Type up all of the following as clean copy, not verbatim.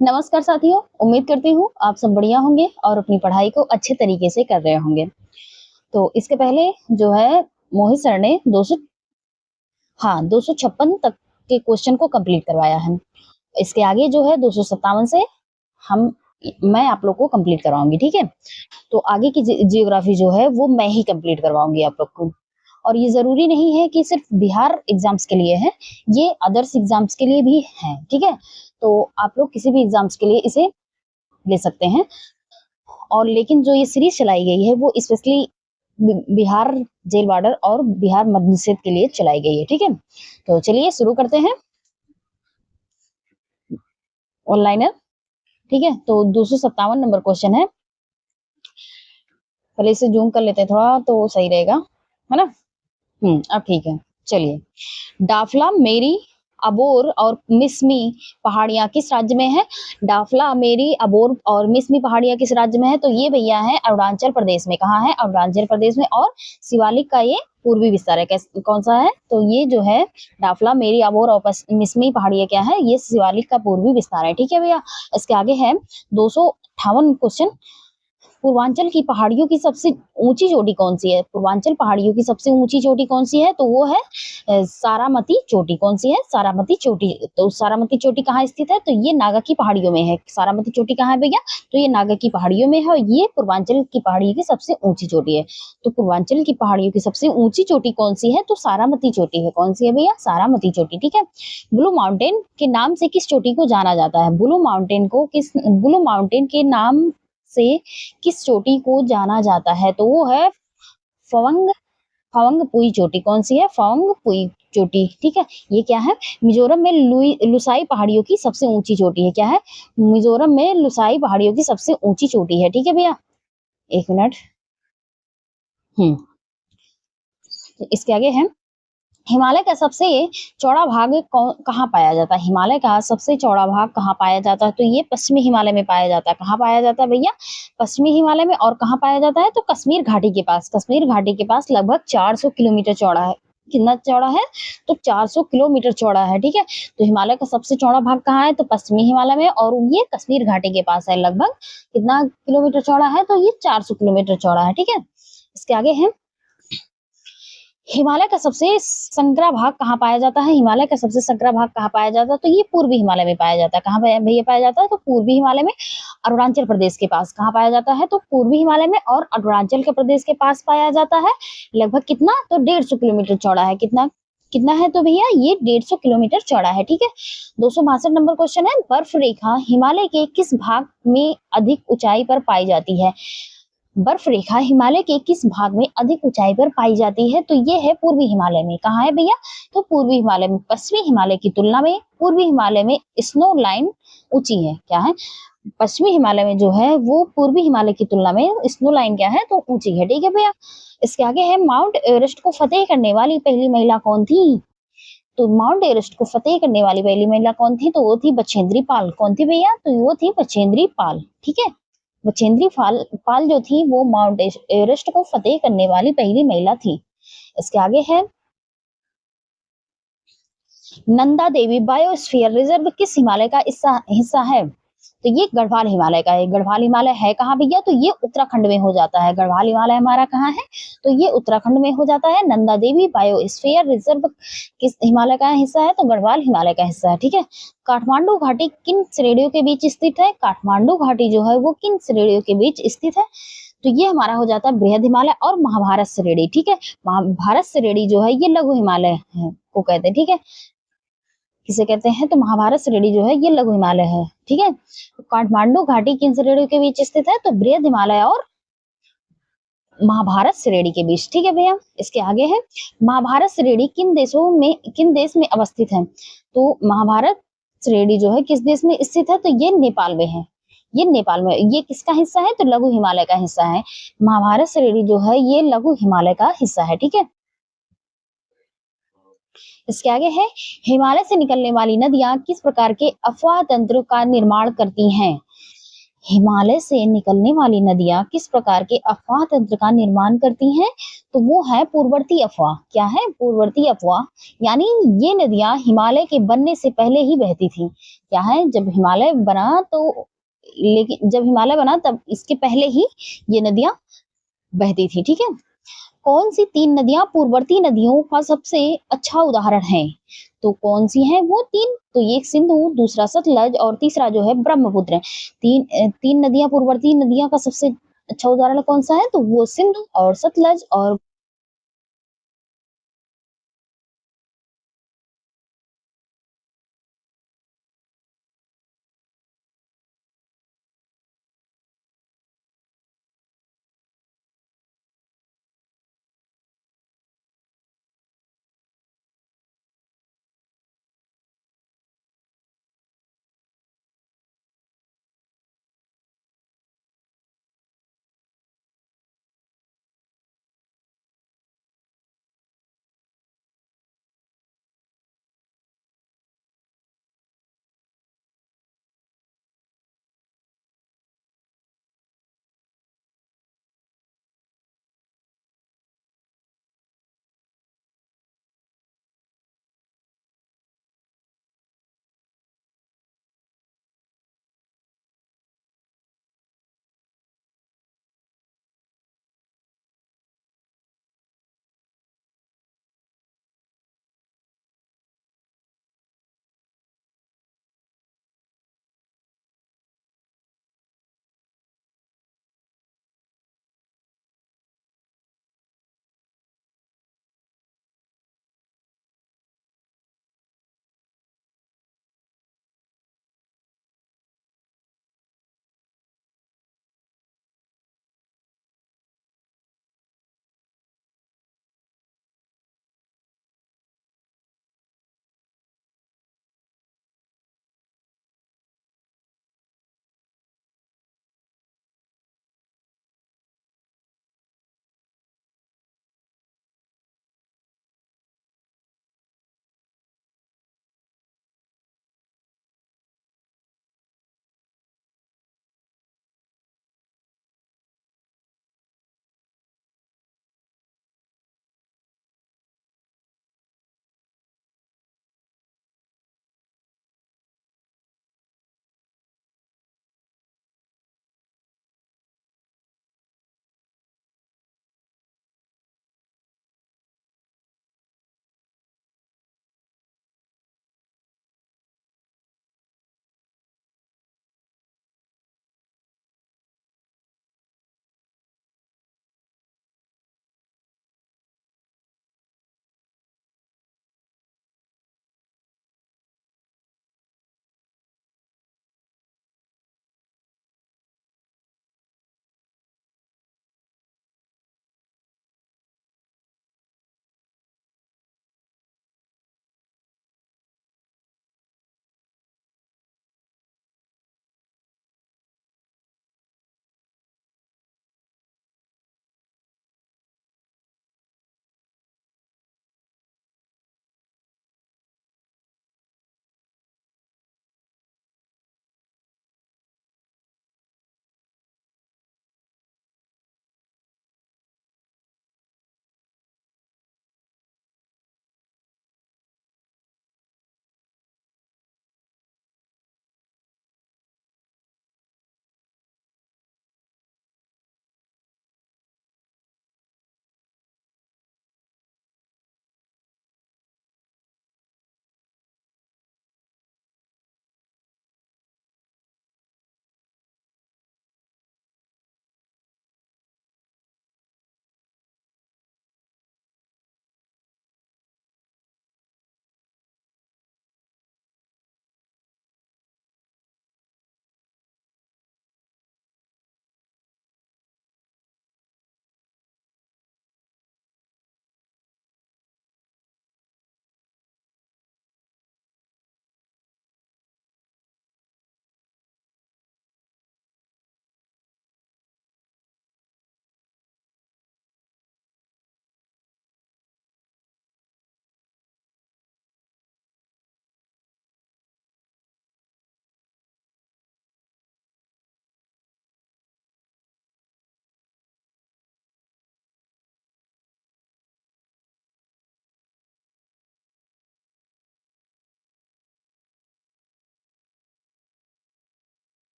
नमस्कार साथियों, उम्मीद करती हूँ आप सब बढ़िया होंगे और अपनी पढ़ाई को अच्छे तरीके से कर रहे होंगे। तो इसके पहले जो है मोहित सर ने 256 तक के क्वेश्चन को कंप्लीट करवाया है। इसके आगे जो है 257 से हम मैं आप लोग को कंप्लीट करवाऊँगी, ठीक है? तो आगे की जियोग्राफी जो है वो मैं ही कंप्लीट करवाऊँगी आप लोग को। और ये ज़रूरी नहीं है कि सिर्फ बिहार एग्ज़ाम्स के लिए है, ये अदर्स एग्ज़ाम्स के लिए भी है, ठीक है? तो आप लोग किसी भी एग्ज़ाम्स के लिए इसे ले सकते हैं। और लेकिन जो ये सीरीज चलाई गई है वो स्पेशली बिहार जेल वार्डर और बिहार मद्य निषेध के लिए चलाई गई है, ठीक है? तो चलिए शुरू करते हैं ऑनलाइनर, ठीक है? तो 257 नंबर क्वेश्चन है। पहले इसे जूम कर लेते हैं थोड़ा तो सही रहेगा, है ना? अब ठीक है। चलिए, डाफला मेरी अबोर और मिसमी पहाड़ियाँ किस राज्य में है? डाफला मेरी अबोर और मिसमी पहाड़ियाँ किस राज्य में है? तो ये भैया है अरुणाचल प्रदेश में। कहाँ है? अरुणाचल प्रदेश में। और शिवालिक का ये पूर्वी विस्तार है। कौन सा है? तो ये जो है डाफला मेरी अबोर और मिसमी पहाड़ियाँ क्या है? ये शिवालिक का पूर्वी विस्तार है, ठीक है भैया? इसके आगे है 258 क्वेश्चन। पूर्वांचल की पहाड़ियों की सबसे ऊंची चोटी कौन सी है? पूर्वांचल पहाड़ियों की सबसे ऊंची चोटी कौन सी है? तो वो है सारामती चोटी। कौन सी है? सारामती चोटी। तो सारामती चोटी कहाँ स्थित है? तो ये नागा की पहाड़ियों में है। सारामती चोटी कहाँ है भैया? तो ये नागा की पहाड़ियों में है और ये पूर्वांचल की पहाड़ियों की सबसे ऊंची चोटी है। तो पूर्वांचल की पहाड़ियों की सबसे ऊंची चोटी कौन सी है? तो सारामती चोटी है। कौन सी है भैया? सारामती चोटी, ठीक है? ब्लू माउंटेन के नाम से किस चोटी को जाना जाता है? ब्लू माउंटेन के नाम से किस चोटी को जाना जाता है? तो वो है फवंग फवंगपुई चोटी। कौन सी है? फवंगपुई चोटी, ठीक है? ये क्या है? मिजोरम में लुसाई पहाड़ियों की सबसे ऊंची चोटी है। क्या है? मिजोरम में लुसाई पहाड़ियों की सबसे ऊंची चोटी है, ठीक है भैया? एक मिनट। हम्म इसके आगे है हिमालय का सबसे चौड़ा भाग कहाँ पाया जाता है? हिमालय का सबसे चौड़ा भाग कहाँ पाया जाता है? तो ये पश्चिमी हिमालय में पाया जाता है। कहाँ पाया जाता है भैया? पश्चिमी हिमालय में। और कहाँ पाया जाता है? तो कश्मीर घाटी के पास। कश्मीर घाटी के पास लगभग 400 किलोमीटर चौड़ा है। कितना चौड़ा है? तो 400 किलोमीटर चौड़ा है, ठीक है? तो हिमालय का सबसे चौड़ा भाग कहाँ है? तो पश्चिमी हिमालय में। और ये कश्मीर घाटी के पास है। लगभग कितना किलोमीटर चौड़ा है? तो ये 400 किलोमीटर चौड़ा है, ठीक है? इसके आगे है हिमालय का सबसे संकरा भाग कहाँ पाया जाता है? हिमालय का सबसे संकरा भाग कहाँ पाया जाता है? तो ये पूर्वी हिमालय में पाया जाता है। कहाँ भैया पाया जाता है? तो पूर्वी हिमालय में, अरुणाचल प्रदेश के पास। कहाँ पाया जाता है? तो पूर्वी हिमालय में और अरुणाचल के प्रदेश के पास पाया जाता है। लगभग कितना? तो 150 किलोमीटर चौड़ा है। कितना कितना है? तो भैया ये 150 किलोमीटर चौड़ा है, ठीक है? 262 नंबर क्वेश्चन है, बर्फ रेखा हिमालय के किस भाग में अधिक ऊंचाई पर पाई जाती है? बर्फ रेखा हिमालय के किस भाग में अधिक ऊंचाई पर पाई जाती है? तो ये है पूर्वी हिमालय में। कहाँ है भैया? तो पूर्वी हिमालय में। पश्चिमी हिमालय की तुलना में पूर्वी हिमालय में स्नो लाइन ऊंची है। क्या है? पश्चिमी हिमालय में जो है वो पूर्वी हिमालय की तुलना में स्नो लाइन क्या है? तो ऊंची है, ठीक है भैया? इसके आगे है माउंट एवरेस्ट को फतेह करने वाली पहली महिला कौन थी? तो माउंट एवरेस्ट को फतेह करने वाली पहली महिला कौन थी? तो वो थी बछेंद्री पाल। कौन थी भैया? तो वो थी बछेंद्री पाल, ठीक है? बछेंद्री पाल जो थी वो माउंट एवरेस्ट को फतेह करने वाली पहली महिला थी। इसके आगे है नंदा देवी बायोस्फीयर रिजर्व किस हिमालय का हिस्सा है? तो ये गढ़वाल हिमालय का है। गढ़वाल हिमालय है कहाँ भैया? तो ये उत्तराखंड में हो जाता है। गढ़वाल हिमालय हमारा कहाँ है? तो ये उत्तराखंड में हो जाता है। नंदा देवी बायोस्फीयर रिजर्व किस हिमालय का हिस्सा है? तो गढ़वाल हिमालय का हिस्सा है, ठीक है? काठमांडू घाटी किन श्रेणियों के बीच स्थित है? काठमांडू घाटी जो है वो किन श्रेणियों के बीच स्थित है? तो ये हमारा हो जाता है बृहद हिमालय और महाभारत श्रेणी, ठीक है? महाभारत श्रेणी जो है ये लघु हिमालय है को कहते हैं, ठीक है? किसे कहते हैं? तो महाभारत श्रेणी जो है ये लघु हिमालय है, ठीक है? तो काठमांडू घाटी किन श्रेणियों के बीच स्थित है? तो बृहद हिमालय और महाभारत श्रेणी के बीच, ठीक है भैया? इसके आगे है महाभारत श्रेणी किन देश में अवस्थित है? तो महाभारत श्रेणी जो है किस देश में स्थित है? तो ये नेपाल में है। ये नेपाल में। ये किसका हिस्सा है? तो लघु हिमालय का हिस्सा है। महाभारत श्रेणी जो है ये लघु हिमालय का हिस्सा है, ठीक है? इसके आगे है हिमालय से निकलने वाली नदियां किस प्रकार के अफवाह तंत्र का निर्माण करती हैं? हिमालय से निकलने वाली नदियाँ किस प्रकार के अफ़वाह तंत्र का निर्माण करती हैं? तो वो है पूर्ववर्ती अफ़वाह। क्या है? पूर्ववर्ती अफ़वाह। यानी ये नदियाँ हिमालय के बनने से पहले ही बहती थी। क्या है? जब हिमालय बना तो लेकिन जब हिमालय बना तब इसके पहले ही ये नदियाँ बहती थी, ठीक है? कौन-सी 3 नदियाँ पूर्ववर्ती नदियों का सबसे अच्छा उदाहरण है? तो कौन-सी हैं वो 3? तो एक सिंधु, दूसरा सतलज और तीसरा जो है ब्रह्मपुत्र है। 3 नदियाँ पूर्ववर्ती नदियों का सबसे अच्छा उदाहरण कौन-सा है? तो वो सिंधु और सतलज और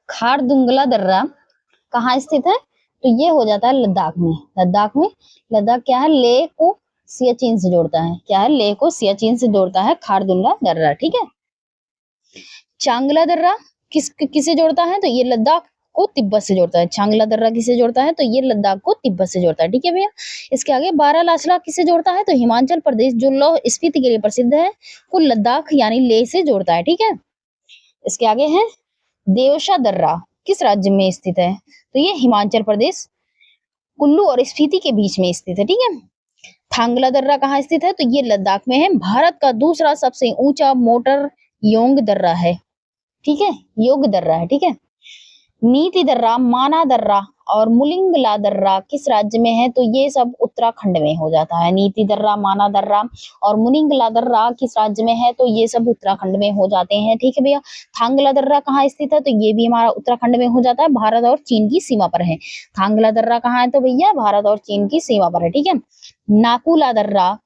खारदुंगला दर्रा कहाँ स्थित है? तो ये हो जाता है लद्दाख में। लद्दाख में, लद्दाख क्या है? लेह को सियाचिन से जोड़ता है। क्या है? लेह को सियाचिन से जोड़ता है खारदुंगला दर्रा, ठीक है। चांगला दर्रा किसे जोड़ता है? तो ये लद्दाख को तिब्बत से जोड़ता है। चांगला दर्रा किसे जोड़ता है? तो ये लद्दाख को तिब्बत से जोड़ता है, ठीक है भैया। इसके आगे बारालाचला किसे जोड़ता है? तो हिमाचल प्रदेश जो लाहौल स्पीति के लिए प्रसिद्ध है, को लद्दाख यानी लेह से जोड़ता है, ठीक है। इसके आगे है देवशा दर्रा, किस राज्य में स्थित है? तो ये हिमाचल प्रदेश कुल्लू और स्पीति के बीच में स्थित है, ठीक है। थांगला दर्रा कहाँ स्थित है? तो ये लद्दाख में है। भारत का दूसरा सबसे ऊंचा मोटर योंग दर्रा है, ठीक है, योग दर्रा है, ठीक है। नीति दर्रा, माना दर्रा और मुलिंगला दर्रा किस राज्य में है? तो ये सब उत्तराखंड में हो जाता है। नीति दर्रा, माना दर्रा और मुलिंगला दर्रा किस राज्य में है? तो ये सब उत्तराखंड में हो जाते हैं, ठीक है भैया। थांगला दर्रा कहाँ स्थित है? तो ये भी हमारा उत्तराखंड में हो जाता है, भारत और चीन की सीमा पर है। थांगला दर्रा कहाँ है? तो भैया भारत और चीन की सीमा पर है, ठीक है। नाकुला दर्रा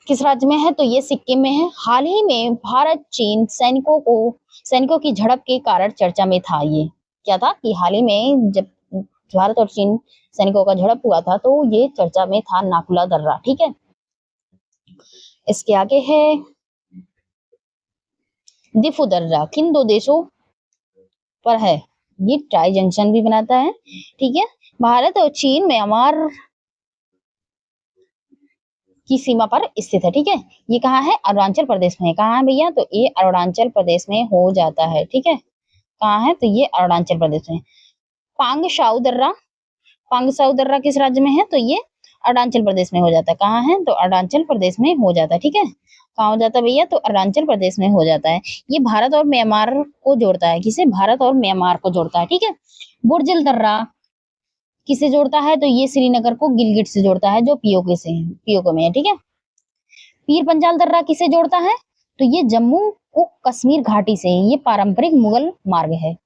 किस राज्य में है? तो ये सिक्किम में है। हाल ही में भारत चीन सैनिकों की झड़प के कारण चर्चा में था। ये क्या था कि हाल ही में जब भारत और चीन सैनिकों का झड़प हुआ था तो ये चर्चा में था, नाकुला दर्रा, ठीक है। इसके आगे है दिफू दर्रा, किन दो देशों पर है? ये ट्राई जंक्शन भी बनाता है, ठीक है। भारत और चीन म्यांमार की सीमा पर स्थित है, ठीक है। ये कहाँ है? अरुणाचल प्रदेश में है। कहाँ है भैया? तो ये अरुणाचल प्रदेश में हो जाता है, ठीक है। कहाँ है? तो ये अरुणाचल प्रदेश में। पांगशाऊ दर्रा, पांगशाऊ दर्रा किस राज्य में है? तो ये अरुणाचल प्रदेश में हो जाता है। कहाँ है? तो अरुणाचल प्रदेश में हो जाता है, ठीक है। कहाँ हो जाता है भैया? तो अरुणाचल प्रदेश में हो जाता है। ये भारत और म्यांमार को जोड़ता है। किसे? भारत और म्यांमार को जोड़ता है, ठीक है। बुर्जिल दर्रा किसे जोड़ता है? तो ये श्रीनगर को गिलगित से जोड़ता है, जो पीओके से है, पीओके में है, ठीक है। पीर पंजाल दर्रा किसे जोड़ता है? तो ये जम्मू को कश्मीर घाटी से, ये पारंपरिक मुगल मार्ग है।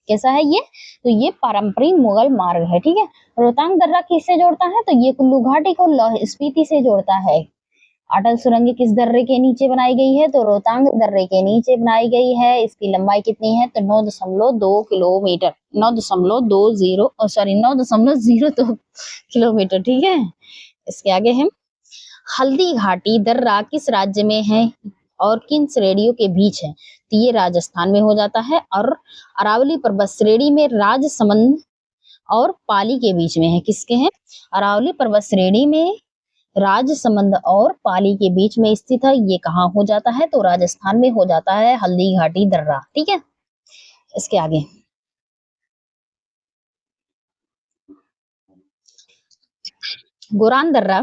कैसा है ये? तो ये पारंपरिक मुगल मार्ग है, ठीक है। रोहतांग दर्रा किससे जोड़ता है? तो ये कुल्लू घाटी को लाहौल स्पीति से जोड़ता है। अटल सुरंग किस दर्रे के नीचे बनाई गई है? तो रोहतांग दर्रे के नीचे बनाई गई है। इसकी लंबाई कितनी है? तो 9.2 किलोमीटर, 9.02 किलोमीटर, ठीक है। इसके आगे है हल्दी घाटी दर्रा किस राज्य में है और किन श्रेणियों के बीच है? तो ये राजस्थान में हो जाता है और अरावली पर्वत श्रेणी में राजसमंद और पाली के बीच में है। किसके हैं? अरावली पर्वत श्रेणी में राजसमंद और पाली के बीच में स्थित है। ये कहाँ हो जाता है? तो राजस्थान में हो जाता है हल्दी घाटी दर्रा, ठीक है। इसके आगे गोरान दर्रा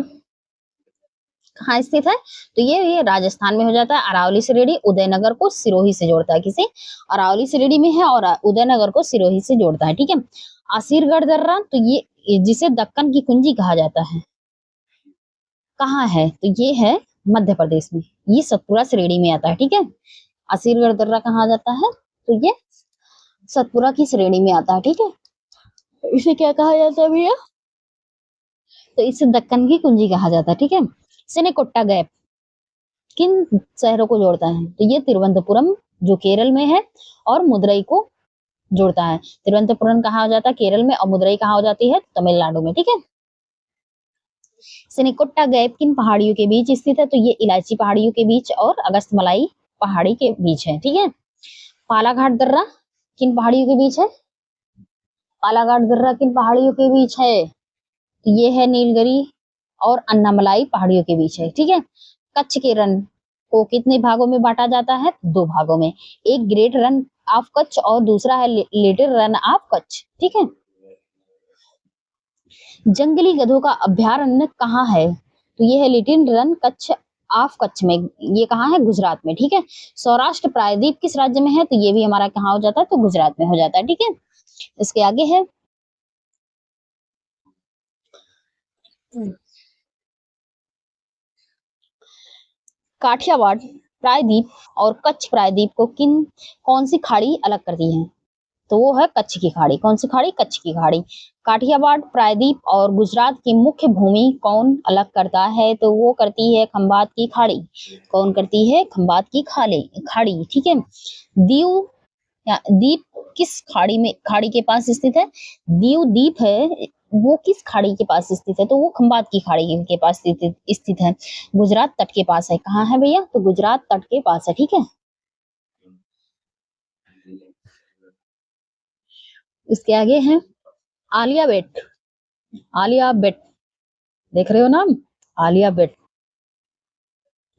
कहाँ स्थित है? तो ये राजस्थान में हो जाता है। अरावली श्रेणी उदयनगर को सिरोही से जोड़ता है। किसे? अरावली श्रेणी में है और उदयनगर को सिरोही से जोड़ता है, ठीक है। आसिरगढ़ दर्रा, तो ये जिसे दक्कन की कुंजी कहा जाता है, कहाँ है? तो ये है मध्य प्रदेश में। ये सतपुरा श्रेणी में आता है, ठीक है। आसिरगढ़ दर्रा कहाँ आ जाता है? तो ये सतपुरा की श्रेणी में आता है, ठीक है। इसे क्या कहा जाता है भैया? तो इसे दक्कन की कुंजी कहा जाता है, ठीक है। सिनेकोट्टा गैप किन शहरों को जोड़ता है? तो ये तिरुवनंतपुरम जो केरल में है और मदुरई को जोड़ता है। तिरुवनंतपुरम कहाँ हो जाता है? केरल में। और मदुरई कहाँ हो जाती है? तमिलनाडु में, ठीक है। सिनेकोट्टा गैप किन पहाड़ियों के बीच स्थित है? तो ये इलायची पहाड़ियों के बीच और अगस्तमलाई पहाड़ी के बीच है, ठीक है। पालाघाट दर्रा किन पहाड़ियों के बीच है? पालाघाट दर्रा किन पहाड़ियों के बीच है? तो ये है नीलगिरी और अन्नामलाई पहाड़ियों के बीच है, ठीक है। कच्छ के रण को कितने भागों में बांटा जाता है? 2 भागों में। एक ग्रेट रन ऑफ कच्छ और दूसरा है लिटिल रन ऑफ कच्छ, ठीक है। जंगली गधों का अभ्यारण्य कहाँ है? तो ये है little run Kutch of Kutch में। ये कहाँ है? गुजरात में, ठीक है। सौराष्ट्र प्रायद्वीप किस राज्य में है? तो ये भी हमारा कहाँ हो जाता है? तो गुजरात में हो जाता है, ठीक है। इसके आगे है काठियावाड़ प्रायद्वीप और कच्छ प्रायद्वीप को कौन सी खाड़ी अलग करती है? तो वो है कच्छ की खाड़ी। कौन सी खाड़ी? कच्छ की खाड़ी। काठियावाड़ प्रायद्वीप और गुजरात की मुख्य भूमि कौन अलग करता है? तो वो करती है खंबात की खाड़ी। कौन करती है? खंबात की खाड़ी, ठीक है। दीव या द्वीप किस खाड़ी के पास स्थित है? दीव द्वीप है वो किस खाड़ी के पास स्थित है? तो वो खंबात की खाड़ी के पास स्थित है। गुजरात तट के पास है। कहाँ है भैया? तो गुजरात तट के पास है। ठीक है। इसके आगे है आलिया बेट। आलिया बेट देख रहे हो नाम? आलिया बेट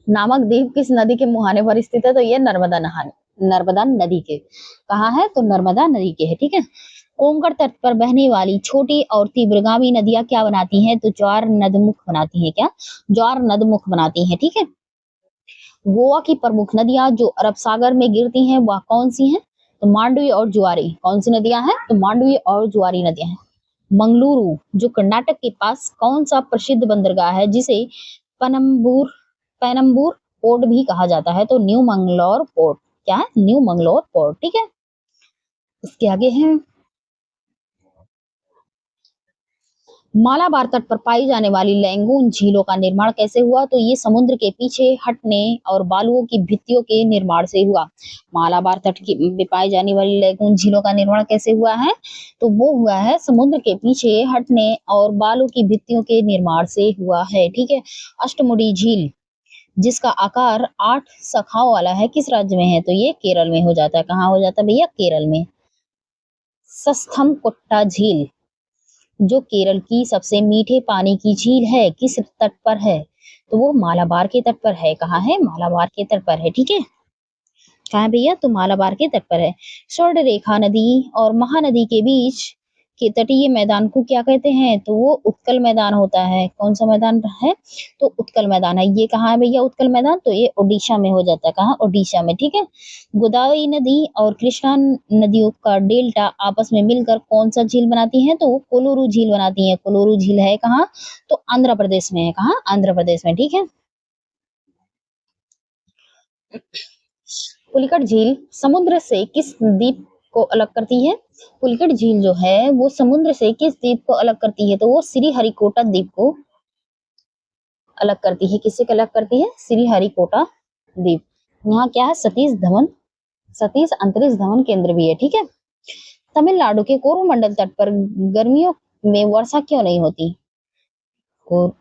नामक द्वीप किस नदी के मुहाने पर स्थित है? तो ये नर्मदा नदी के। कहाँ है? तो नर्मदा नदी के है। ठीक है। कोंकण तट पर बहने वाली छोटी और तीव्रगामी नदियां क्या बनाती हैं? तो ज्वार नदमुख बनाती हैं। क्या? ज्वार नदमुख बनाती हैं। ठीक है। गोवा की प्रमुख नदियां जो अरब सागर में गिरती हैं वह कौन सी हैं? तो मांडवी और जुआरी। कौन सी नदियां हैं? तो मांडवी और जुआरी नदियां हैं। मंगलुरु जो कर्नाटक के पास कौन सा प्रसिद्ध बंदरगाह है जिसे पनम्बूर पेनम्बूर पोर्ट भी कहा जाता है? तो न्यू मंगलोर पोर्ट। क्या है? New Mangalore port. ठीक है। इसके आगे है मालाबार तट पर पाई जाने वाली लैंगून झीलों का निर्माण कैसे हुआ? तो ये समुद्र के पीछे हटने और बालुओं की भित्तियों के निर्माण से हुआ। मालाबार तट की में पाई जाने वाली लैंगून झीलों का निर्माण कैसे हुआ है? तो वो हुआ है समुद्र के पीछे हटने और बालू की भित्तियों के निर्माण से हुआ है। ठीक है। अष्टमुडी झील जिसका आकार 8 शाखाओं वाला है किस राज्य में है? तो ये केरल में हो जाता है। कहाँ हो जाता है भैया? केरल में। सस्थमकोट्टा झील जो केरल की सबसे मीठे पानी की झील है किस तट पर है? तो वो मालाबार के तट पर है। कहाँ है? मालाबार के तट पर है। ठीक है। कहाँ है भैया? तो मालाबार के तट पर है। स्वर्ण रेखा नदी और महानदी के बीच के तटीय मैदान को क्या कहते हैं? तो वो उत्कल मैदान होता है। कौन सा मैदान है? तो उत्कल मैदान है। ये कहाँ है भैया उत्कल मैदान? तो ये ओडिशा में हो जाता है। कहाँ? ओडिशा में। ठीक है। गोदावरी नदी और कृष्णा नदियों का डेल्टा आपस में मिलकर कौन सा झील बनाती है? तो वो कोलूरू झील बनाती है। कोलूरू झील है कहाँ? तो आंध्र प्रदेश में है। कहाँ? आंध्र प्रदेश में। ठीक है। पुलिकट झील समुद्र से किस द्वीप को अलग करती है? पुलिकट झील जो है वो समुद्र से किस द्वीप को अलग करती है? तो वो श्रीहरिकोटा द्वीप को अलग करती है। किससे अलग करती है? श्रीहरिकोटा द्वीप। यहाँ क्या है? सतीश अंतरिक्ष धवन केंद्र भी है। ठीक है। तमिलनाडु के कोरोमंडल तट पर गर्मियों में वर्षा क्यों नहीं होती?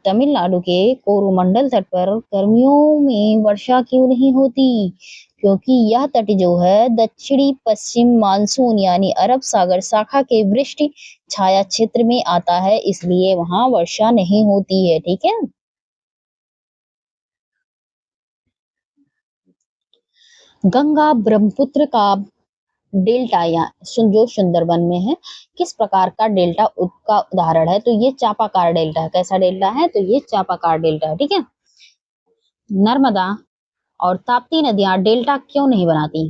तमिलनाडु के कोरोमंडल तट पर गर्मियों में वर्षा क्यों नहीं होती? क्योंकि यह तट जो है दक्षिणी पश्चिम मानसून यानी अरब सागर शाखा के वृष्टि छाया क्षेत्र में आता है, इसलिए वहां वर्षा नहीं होती है। ठीक है। गंगा ब्रह्मपुत्र का डेल्टा या जो सुंदरबन में है किस प्रकार का डेल्टा का उदाहरण है? तो ये चापाकार डेल्टा है। कैसा डेल्टा है? तो ये चापाकार डेल्टा है। ठीक है। नर्मदा और ताप्ती नदियां डेल्टा क्यों नहीं बनाती?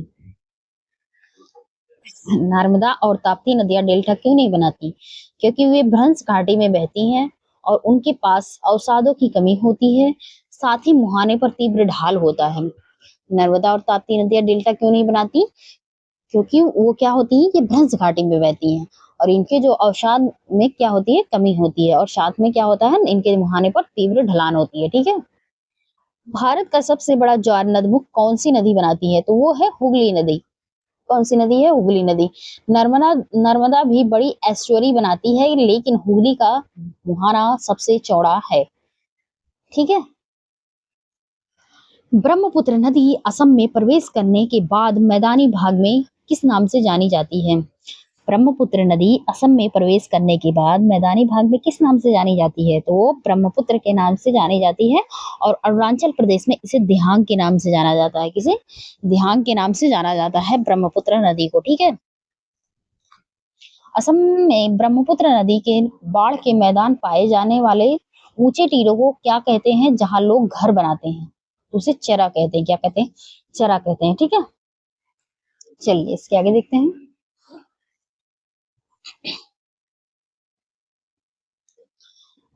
नर्मदा और ताप्ती नदियां डेल्टा क्यों नहीं बनाती? क्योंकि वे भ्रंश घाटी में बहती हैं और उनके पास अवसादों की कमी होती है, साथ ही मुहाने पर तीव्र ढाल होता है। नर्मदा और ताप्ती नदियां डेल्टा क्यों नहीं बनाती? क्योंकि वो क्या होती है? ये भ्रंश घाटी में बहती हैं और इनके जो अवसाद में क्या होती है? कमी होती है और साथ में क्या होता है? इनके मुहाने पर तीव्र ढलान होती है। ठीक है। भारत का सबसे बड़ा ज्वार नदमुख कौन सी नदी बनाती है? तो वो है हुगली नदी। कौन सी नदी है? हुगली नदी। नर्मदा नर्मदा भी बड़ी एस्चुअरी बनाती है लेकिन हुगली का मुहाना सबसे चौड़ा है। ठीक है। ब्रह्मपुत्र नदी असम में प्रवेश करने के बाद मैदानी भाग में किस नाम से जानी जाती है? ब्रह्मपुत्र नदी असम में प्रवेश करने के बाद मैदानी भाग में किस नाम से जानी जाती है? तो वो ब्रह्मपुत्र के नाम से जानी जाती है और अरुणाचल प्रदेश में इसे दिहांग के नाम से जाना जाता है। किसे? दिहांग के नाम से जाना जाता है ब्रह्मपुत्र नदी को। ठीक है। असम में ब्रह्मपुत्र नदी के बाढ़ के मैदान पाए जाने वाले ऊंचे टीलों को क्या कहते हैं जहां लोग घर बनाते हैं? उसे चरा कहते हैं। क्या कहते हैं? चरा कहते हैं। ठीक है। चलिए इसके आगे देखते हैं।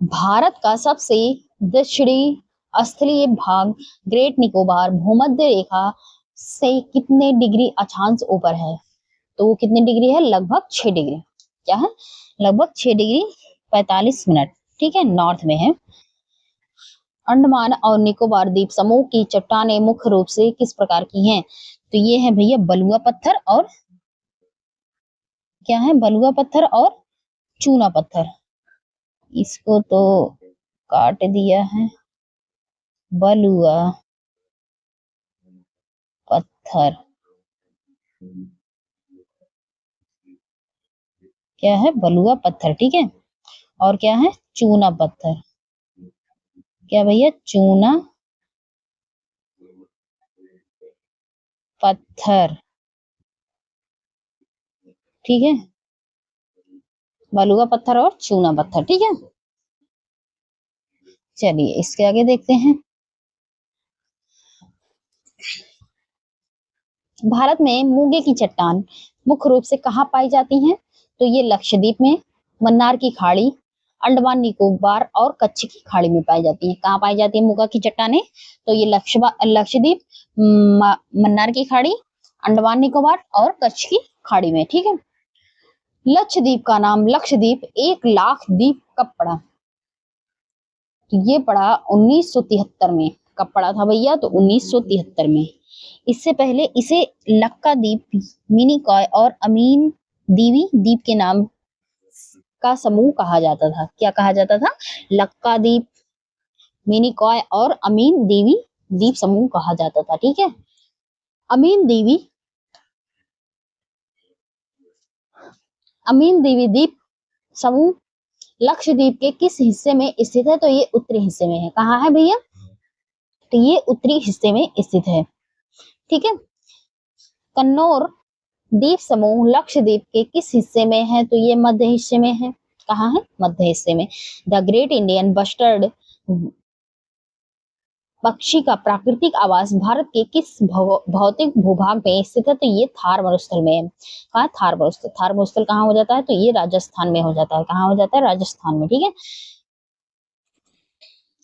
भारत का सबसे दक्षिणी स्थलीय भाग ग्रेट निकोबार भूमध्य रेखा से कितने डिग्री अक्षांश ऊपर है? तो वो कितने डिग्री है? लगभग 6 डिग्री। क्या है? लगभग 6 डिग्री 45 मिनट। ठीक है। नॉर्थ में है। अंडमान और निकोबार द्वीप समूह की चट्टानें मुख्य रूप से किस प्रकार की हैं? तो ये है भैया बलुआ पत्थर और क्या है? बलुआ पत्थर और चूना पत्थर। इसको तो काट दिया है। बलुआ पत्थर क्या है? बलुआ पत्थर, ठीक है। और क्या है? चूना पत्थर। क्या भैया? चूना पत्थर, ठीक है। बलुआ पत्थर और चूना पत्थर, ठीक है। चलिए इसके आगे देखते हैं। भारत में मूंगे की चट्टान मुख्य रूप से कहाँ पाई जाती हैं? तो ये लक्षद्वीप में, मन्नार की खाड़ी, अंडमान निकोबार और कच्छ की खाड़ी में पाई जाती है। कहाँ पाई जाती है मूंगा की चट्टानें? तो ये लक्षद्वीप, मन्नार की खाड़ी, अंडमान निकोबार और कच्छ की खाड़ी में, ठीक है। लक्षद्वीप का नाम लक्षद्वीप 1,00,000 द्वीप कब पड़ा? तो ये पड़ा 1973 में। कब पड़ा था भैया? तो 1973 में। इससे पहले इसे लक्का द्वीप, मिनिकॉय और अमीन दीवी द्वीप के नाम का समूह कहा जाता था। क्या कहा जाता था? लक्का द्वीप, मिनिकॉय और अमीन दीवी द्वीप समूह कहा जाता था, ठीक है। अमीन दीवी द्वीप समूह लक्षद्वीप के किस हिस्से में स्थित है? तो ये उत्तरी हिस्से में है। कहाँ है भैया? तो ये उत्तरी हिस्से में स्थित है, ठीक है। कन्नौर द्वीप समूह लक्षद्वीप के किस हिस्से में है? तो ये मध्य हिस्से में है। कहाँ है? मध्य हिस्से में। द ग्रेट इंडियन बस्टर्ड पक्षी का प्राकृतिक आवास भारत के किस भौतिक भूभाग में स्थित है? तो ये थार मरुस्थल में है। कहाँ? थार मरुस्थल। थार मरुस्थल कहाँ हो जाता है? तो ये राजस्थान में हो जाता है। कहाँ हो जाता है? राजस्थान में, ठीक है।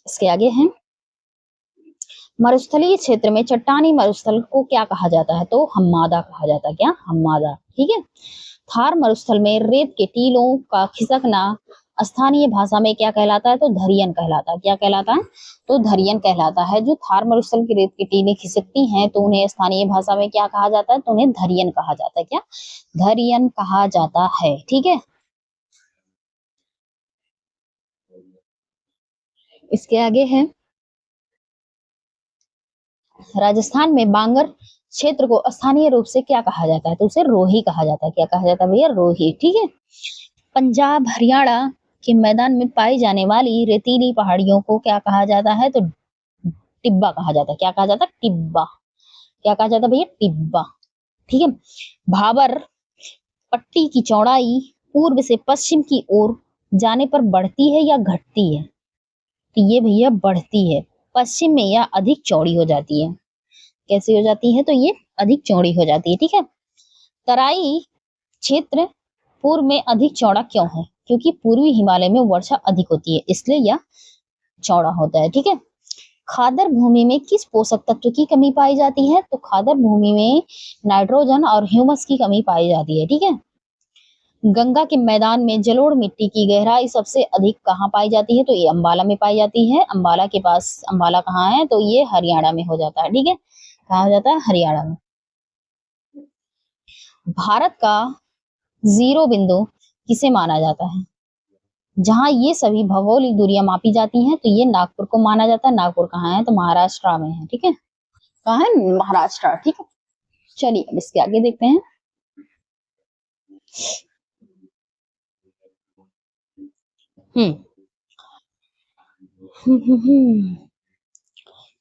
इसके आगे है, मरुस्थलीय क्षेत्र में चट्टानी मरुस्थल को क्या कहा जाता है? तो हम्मादा कहा जाता है। क्या? हम्मादा, ठीक है। थार मरुस्थल में रेत के टीलों का खिसकना स्थानीय भाषा में क्या कहलाता है? तो धरियन कहलाता है। क्या कहलाता है? तो धरियन कहलाता है। जो थार मरुस्थल की रेत की टीलें खिसकती हैं तो उन्हें स्थानीय भाषा में क्या कहा जाता है? तो उन्हें धरियन कहा जाता है। क्या? धरियन कहा जाता है, ठीक है। इसके आगे है, राजस्थान में बांगर क्षेत्र को स्थानीय रूप से क्या कहा जाता है? तो उसे रोही कहा जाता है। क्या कहा जाता है भैया? रोही, ठीक है। पंजाब हरियाणा के मैदान में पाई जाने वाली रेतीली पहाड़ियों को क्या कहा जाता है? तो टिब्बा कहा जाता है। क्या कहा जाता है? टिब्बा। क्या कहा जाता है भैया? टिब्बा, ठीक है। भाबर पट्टी की चौड़ाई पूर्व से पश्चिम की ओर जाने पर बढ़ती है या घटती है? तो ये भैया बढ़ती है। पश्चिम में यह अधिक चौड़ी हो जाती है। कैसी हो जाती है? तो ये अधिक चौड़ी हो जाती है, ठीक है। तराई क्षेत्र पूर्व में अधिक चौड़ा क्यों है? क्योंकि पूर्वी हिमालय में वर्षा अधिक होती है, इसलिए यह चौड़ा होता है, ठीक है। खादर भूमि में किस पोषक तत्व की कमी पाई जाती है? तो खादर भूमि में नाइट्रोजन और ह्यूमस की कमी पाई जाती है, ठीक है। गंगा के मैदान में जलोढ़ मिट्टी की गहराई सबसे अधिक कहाँ पाई जाती है? तो ये अंबाला में पाई जाती है। अंबाला के पास, अंबाला कहाँ है? तो ये हरियाणा में हो जाता है, ठीक है। कहाँ हो जाता है? हरियाणा में। भारत का जीरो बिंदु किसे माना जाता है? जहां ये सभी भौगोलिक दूरियां मापी जाती हैं तो ये नागपुर को माना जाता है। नागपुर कहाँ है? तो महाराष्ट्र में है, ठीक है। कहाँ है? महाराष्ट्र, ठीक है। चलिए अब इसके आगे देखते हैं। हम्म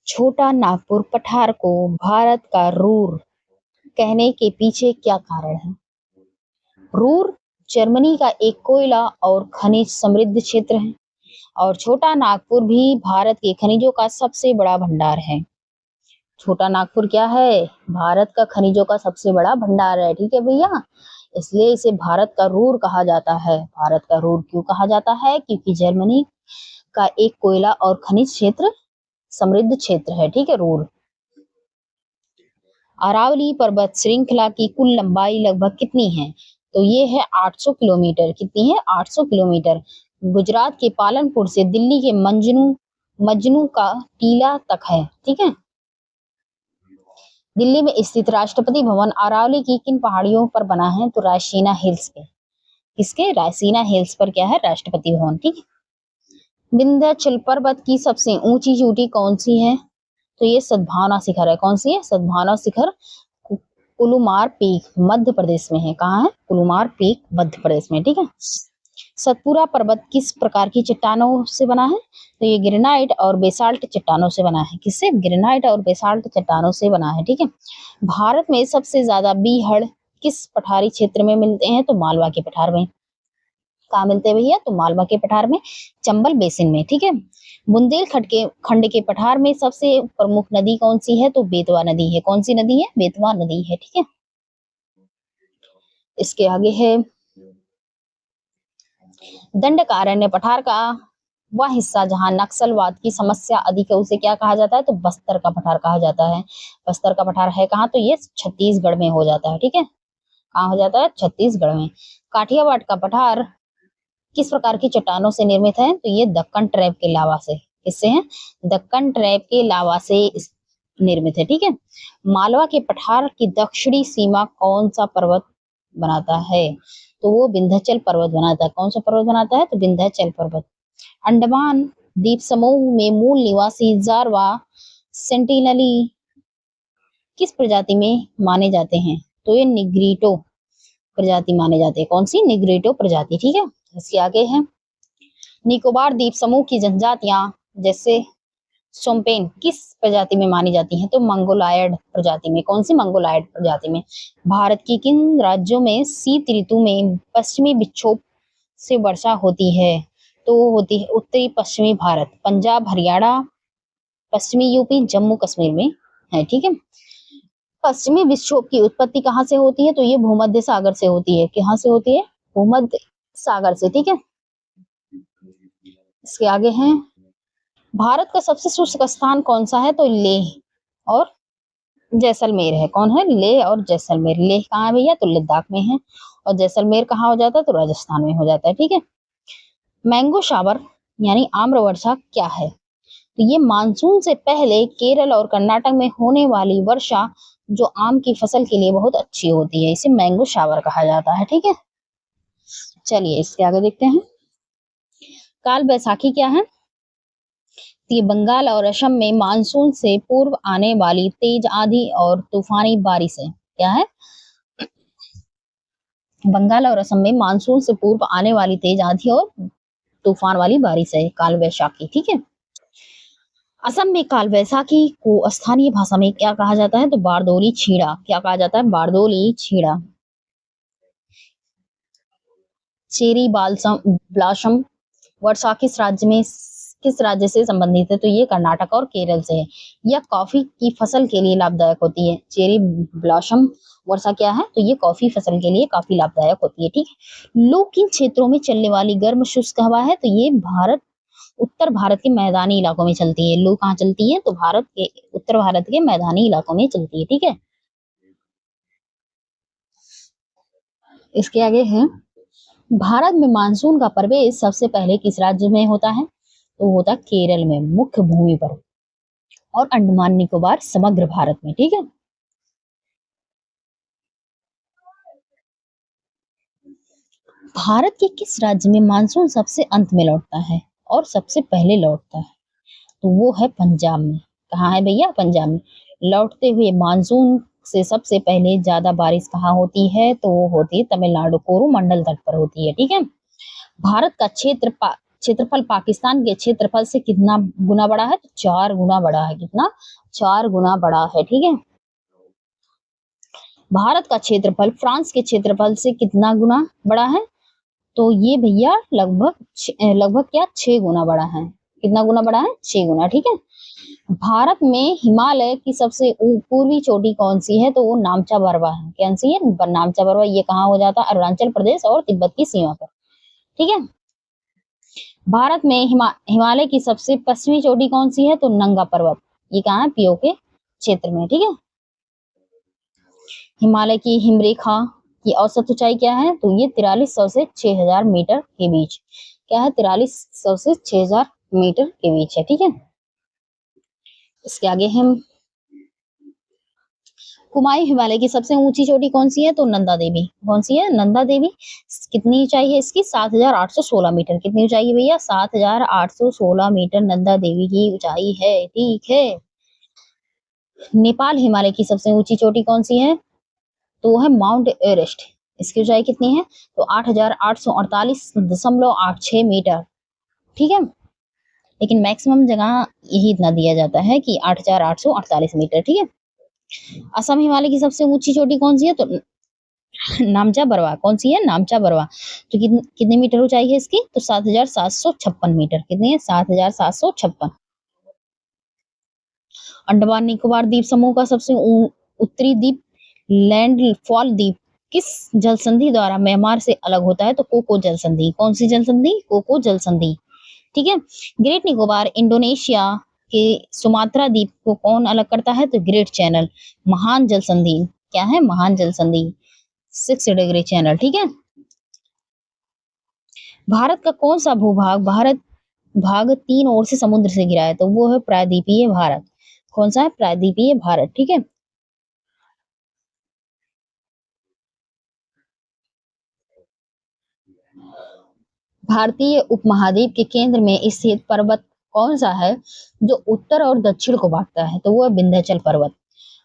छोटा नागपुर पठार को भारत का रूर कहने के पीछे क्या कारण है? रूर जर्मनी का एक कोयला और खनिज समृद्ध क्षेत्र है और छोटा नागपुर भी भारत के खनिजों का सबसे बड़ा भंडार है। छोटा नागपुर क्या है? भारत का खनिजों का सबसे बड़ा भंडार है, ठीक है भैया। इसलिए इसे भारत का रूर कहा जाता है। भारत का रूर क्यों कहा जाता है? क्योंकि जर्मनी का एक कोयला और खनिज क्षेत्र समृद्ध क्षेत्र है, ठीक है, रूर। अरावली पर्वत श्रृंखला की कुल लंबाई लगभग कितनी है? तो ये है 800 किलोमीटर। कितनी है? 800 किलोमीटर। गुजरात के पालनपुर से दिल्ली के मजनू मजनू का टीला तक है, ठीक है। दिल्ली में स्थित राष्ट्रपति भवन अरावली की किन पहाड़ियों पर बना है? तो रायसीना हिल्स पे। किसके? रायसीना हिल्स पर क्या है? राष्ट्रपति भवन। ठीक है। विंध्याचल पर्वत की सबसे ऊंची चोटी कौन सी है? तो ये सद्भावना शिखर है। कौन सी है? सद्भावना शिखर कुलुमार पीक मध्य प्रदेश में है। कहाँ है? कुलुमार पीक मध्य प्रदेश में। ठीक है। सतपुरा पर्वत किस प्रकार की चट्टानों से बना है? तो ये ग्रेनाइट और बेसाल्ट चट्टानों से बना है। किससे? ग्रेनाइट और बेसाल्ट चट्टानों से बना है। ठीक है। भारत में सबसे ज्यादा बीहड़ किस पठारी क्षेत्र में मिलते हैं? तो मालवा के पठार में। कहाँ मिलते हैं भैया? तो मालवा के पठार में, चंबल बेसिन में। ठीक है। बुंदेलखंड के खंड के पठार में सबसे प्रमुख नदी कौन सी है? तो बेतवा नदी है। कौन सी नदी है? बेतवा नदी है। ठीक है। इसके आगे है दंडकारण्य पठार का वह हिस्सा जहां नक्सलवाद की समस्या अधिक है उसे क्या कहा जाता है? तो बस्तर का पठार कहा जाता है। बस्तर का पठार है कहाँ? तो ये छत्तीसगढ़ में हो जाता है। ठीक है। कहाँ हो जाता है? छत्तीसगढ़ में। काठियावाड़ का पठार किस प्रकार की चट्टानों से निर्मित है? तो ये दक्कन ट्रैप के लावा से। किससे है? दक्कन ट्रैप के लावा से निर्मित है। ठीक है। मालवा के पठार की दक्षिणी सीमा कौन सा पर्वत बनाता है? तो वो विंध्याचल पर्वत बनाता है। कौन सा पर्वत बनाता है? तो विंध्याचल पर्वत। अंडमान द्वीप समूह में मूल निवासी जारवा सेंटिनली किस प्रजाति में माने जाते हैं? तो ये निग्रिटो प्रजाति माने जाते हैं। कौन सी? निग्रिटो प्रजाति। ठीक है। इसके आगे है निकोबार द्वीप समूह की जनजातियां जैसे सोम्पेन किस प्रजाति में मानी जाती हैं? तो मंगोलायड प्रजाति में। कौन सी? मंगोलायड प्रजाति में। भारत की किन राज्यों में शीत ऋतु में पश्चिमी विक्षोभ से वर्षा होती है? तो होती है उत्तरी पश्चिमी भारत, पंजाब, हरियाणा, पश्चिमी यूपी, जम्मू कश्मीर में है। ठीक है। पश्चिमी विक्षोभ की उत्पत्ति कहाँ से होती है? तो ये भूमध्य सागर से होती है। कहाँ से होती है? भूमध्य सागर से। ठीक है। इसके आगे है भारत का सबसे शुष्क स्थान कौन सा है? तो लेह और जैसलमेर है। कौन है? लेह और जैसलमेर। लेह कहाँ है भैया? तो लद्दाख में है। और जैसलमेर कहाँ हो जाता है? तो राजस्थान में हो जाता है। ठीक है। मैंगो शावर यानी आम्र वर्षा क्या है? तो ये मानसून से पहले केरल और कर्नाटक में होने वाली वर्षा जो आम की फसल के लिए बहुत अच्छी होती है, इसे मैंगो शावर कहा जाता है। ठीक है। चलिए इसके आगे देखते हैं काल बैसाखी क्या है? ये बंगाल और असम में मानसून से पूर्व आने वाली तेज आंधी और तूफानी बारिश है। क्या है? बंगाल और असम में मानसून से पूर्व आने वाली तेज आंधी और तूफान वाली बारिश है काल वैशाखी। ठीक है। असम में काल वैसाखी को स्थानीय भाषा में क्या कहा जाता है? तो बारदोली छीड़ा। क्या कहा जाता है? बारदोली छीड़ा। चेरी बालसम ब्लॉसम वर्षा किस राज्य से संबंधित है? तो ये कर्नाटक और केरल से है। यह कॉफी की फसल के लिए लाभदायक होती है। चेरी ब्लॉसम वर्षा क्या है? तो ये कॉफी फसल के लिए काफी लाभदायक होती है। ठीक है। लू किन क्षेत्रों में चलने वाली गर्म शुष्क हवा है? तो ये उत्तर भारत के मैदानी इलाकों में चलती है। लू कहाँ चलती है? तो उत्तर भारत के मैदानी इलाकों में चलती है। ठीक है। इसके आगे है भारत में मानसून का प्रवेश सबसे पहले किस राज्य में होता है? तो होता है केरल में मुख्य भूमि पर, और अंडमान निकोबार समग्र भारत में। ठीक है। भारत के किस राज्य में मानसून सबसे अंत में लौटता है और सबसे पहले लौटता है? तो वो है पंजाब में। कहाँ है भैया? पंजाब में। लौटते हुए मानसून से सबसे पहले ज्यादा बारिश कहाँ होती है? तो वो होती है तमिलनाडु, कोरोमंडल तट पर होती है। ठीक है। भारत का क्षेत्रफल पाकिस्तान के क्षेत्रफल से कितना गुना बड़ा है? तो 4 गुना बड़ा है। कितना? 4 गुना बड़ा है। ठीक है। भारत का क्षेत्रफल फ्रांस के क्षेत्रफल से कितना गुना बड़ा है? तो ये भैया लगभग क्या 6 गुना बड़ा है। कितना गुना बड़ा है? 6 गुना। ठीक है। भारत में हिमालय की सबसे पूर्वी चोटी कौन सी है? तो वो नामचा बरवा है। कौन सी है? नामचा बरवा। ये कहाँ हो जाता है? अरुणाचल प्रदेश और तिब्बत की सीमा पर। ठीक है। भारत में हिमालय की सबसे पश्चिमी चोटी कौन सी है? तो नंगा पर्वत। ये कहाँ है? पीओके क्षेत्र में। ठीक है। हिमालय की हिमरेखा की औसत ऊंचाई क्या है? तो ये 4300 से 6000 मीटर के बीच। क्या है? 4300 से 6000 मीटर के बीच है। ठीक है। इसके आगे हम कुमायूं हिमालय की सबसे ऊंची चोटी कौन सी है? तो नंदा देवी। कौन सी है? नंदा देवी। कितनी ऊंचाई है इसकी? 7,816 मीटर। कितनी ऊंचाई है भैया? 7,816 मीटर नंदा देवी की ऊंचाई है। ठीक है। नेपाल हिमालय की सबसे ऊंची चोटी कौन सी है? तो वो है माउंट एवरेस्ट। इसकी ऊंचाई कितनी है? तो 8,848.86 मीटर। ठीक है। लेकिन मैक्सिमम जगह यही इतना दिया जाता है कि 8,848 मीटर। ठीक है। असम हिमालय की सबसे ऊंची चोटी कौन सी है? तो नामचा बरवा। कौन सी है? नामचा बरवा। तो कितनी मीटर ऊंचाई है इसकी? तो 7,756 मीटर। कितनी है? 7,756। अंडमान निकोबार द्वीप समूह का सबसे उत्तरी द्वीप लैंडफॉल द्वीप किस जल संधि द्वारा म्यांमार से अलग होता है? तो कोको जल संधि। कौन सी जल संधि? कोको जल संधि। ठीक है। ग्रेट निकोबार इंडोनेशिया के सुमात्रा द्वीप को कौन अलग करता है? तो ग्रेट चैनल। महान जल संधि। क्या है? महान जल संधि। 6 डिग्री चैनल। ठीक है। भारत का कौन सा भूभाग भारत भाग 3 ओर से समुद्र से घिरा है? तो वो है प्रायद्वीपीय भारत। कौन सा है? प्रायद्वीपीय भारत। ठीक है। भारतीय उपमहाद्वीप के केंद्र में स्थित पर्वत कौन सा है जो उत्तर और दक्षिण को बांटता है? तो वो है विंध्याचल पर्वत।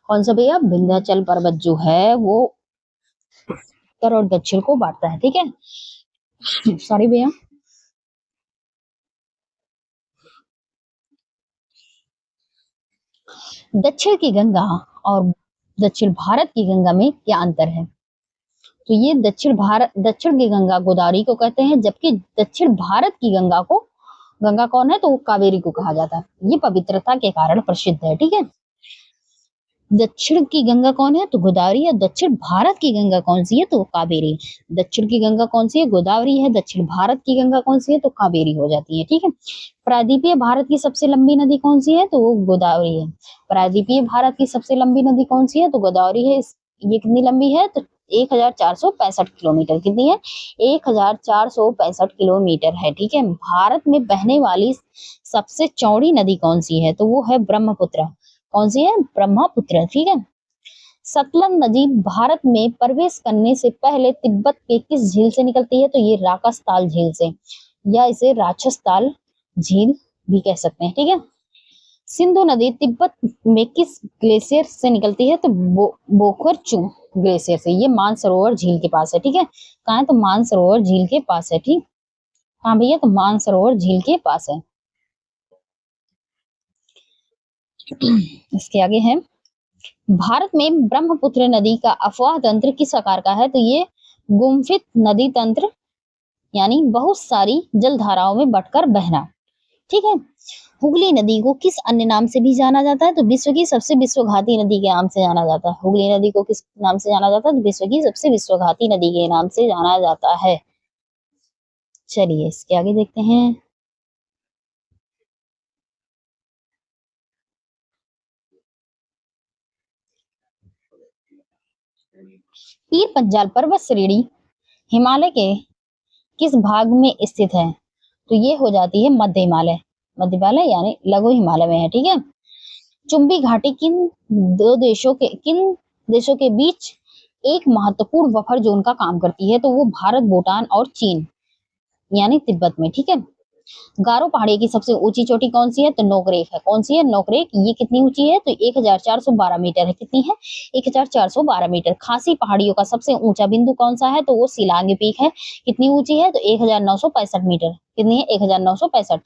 कौन सा भैया? विंध्याचल पर्वत जो है वो उत्तर और दक्षिण को बांटता है। ठीक है। सॉरी भैया। दक्षिण की गंगा और दक्षिण भारत की गंगा में क्या अंतर है? तो ये दक्षिण की गंगा गोदावरी को कहते हैं, जबकि दक्षिण भारत की गंगा को गंगा कौन है? तो वो कावेरी को कहा जाता है। ये पवित्रता के कारण प्रसिद्ध है। ठीक है। दक्षिण की गंगा कौन है? तो गोदावरी है। दक्षिण भारत की गंगा कौन सी है? तो कावेरी। दक्षिण की गंगा कौन सी है? गोदावरी है। दक्षिण भारत की गंगा कौन सी है? तो कावेरी हो जाती है। ठीक है। प्रायद्वीपीय भारत की सबसे लंबी नदी कौन सी है? तो वो गोदावरी है। प्रायद्वीपीय भारत की सबसे लंबी नदी कौन सी है? तो गोदावरी है। ये कितनी लंबी है? तो 1,465 किलोमीटर। कितनी है? 1,465 किलोमीटर है। ठीक है। भारत में बहने वाली सबसे चौड़ी नदी कौन सी है? तो वो है ब्रह्मपुत्र। कौन सी है? ब्रह्मपुत्र। ठीक है। सतलज नदी भारत में प्रवेश करने से पहले तिब्बत के किस झील से निकलती है? तो ये राकसताल झील से, या इसे राक्षसताल झील भी कह सकते हैं। ठीक है। सिंधु नदी तिब्बत में किस ग्लेशियर से निकलती है? तो बोखरचू ग्लेशियर से। ये मानसरोवर झील के पास है। ठीक है। कहाँ है? तो मानसरोवर झील के पास है। ठीक। हाँ भैया, तो मानसरोवर झील के पास है। इसके आगे है, भारत में ब्रह्मपुत्र नदी का अफवाह तंत्र किस आकार का है? तो ये गुम्फित नदी तंत्र, यानी बहुत सारी जलधाराओं में बटकर बहना। ठीक है। हुगली नदी को किस अन्य नाम से भी जाना जाता है? तो विश्व की सबसे विश्वघाती नदी के नाम से जाना जाता है। हुगली नदी को किस नाम से जाना जाता है? तो विश्व की सबसे विश्वघाती नदी के नाम से जाना जाता है। चलिए इसके आगे देखते हैं। पीर पंजाल पर्वत श्रेणी हिमालय के किस भाग में स्थित है? तो ये हो जाती है मध्य हिमालय। मध्य हिमालय यानी लघु हिमालय में है। ठीक है। चुंबी घाटी किन देशों के बीच एक महत्वपूर्ण बफर जोन का काम करती है? तो वो भारत, भूटान और चीन, यानी तिब्बत में। ठीक है। गारो पहाड़ी की सबसे ऊंची चोटी कौन सी है? तो नोकरेक है। कौन सी है? नोकरेक। ये कितनी ऊंची है? तो 1,412 मीटर है। कितनी है? 1,412 मीटर। खासी पहाड़ियों का सबसे ऊंचा बिंदु कौन सा है? तो वो सिलांग पीक है। कितनी ऊंची है? तो 1,965 मीटर। कितनी है? 1,965।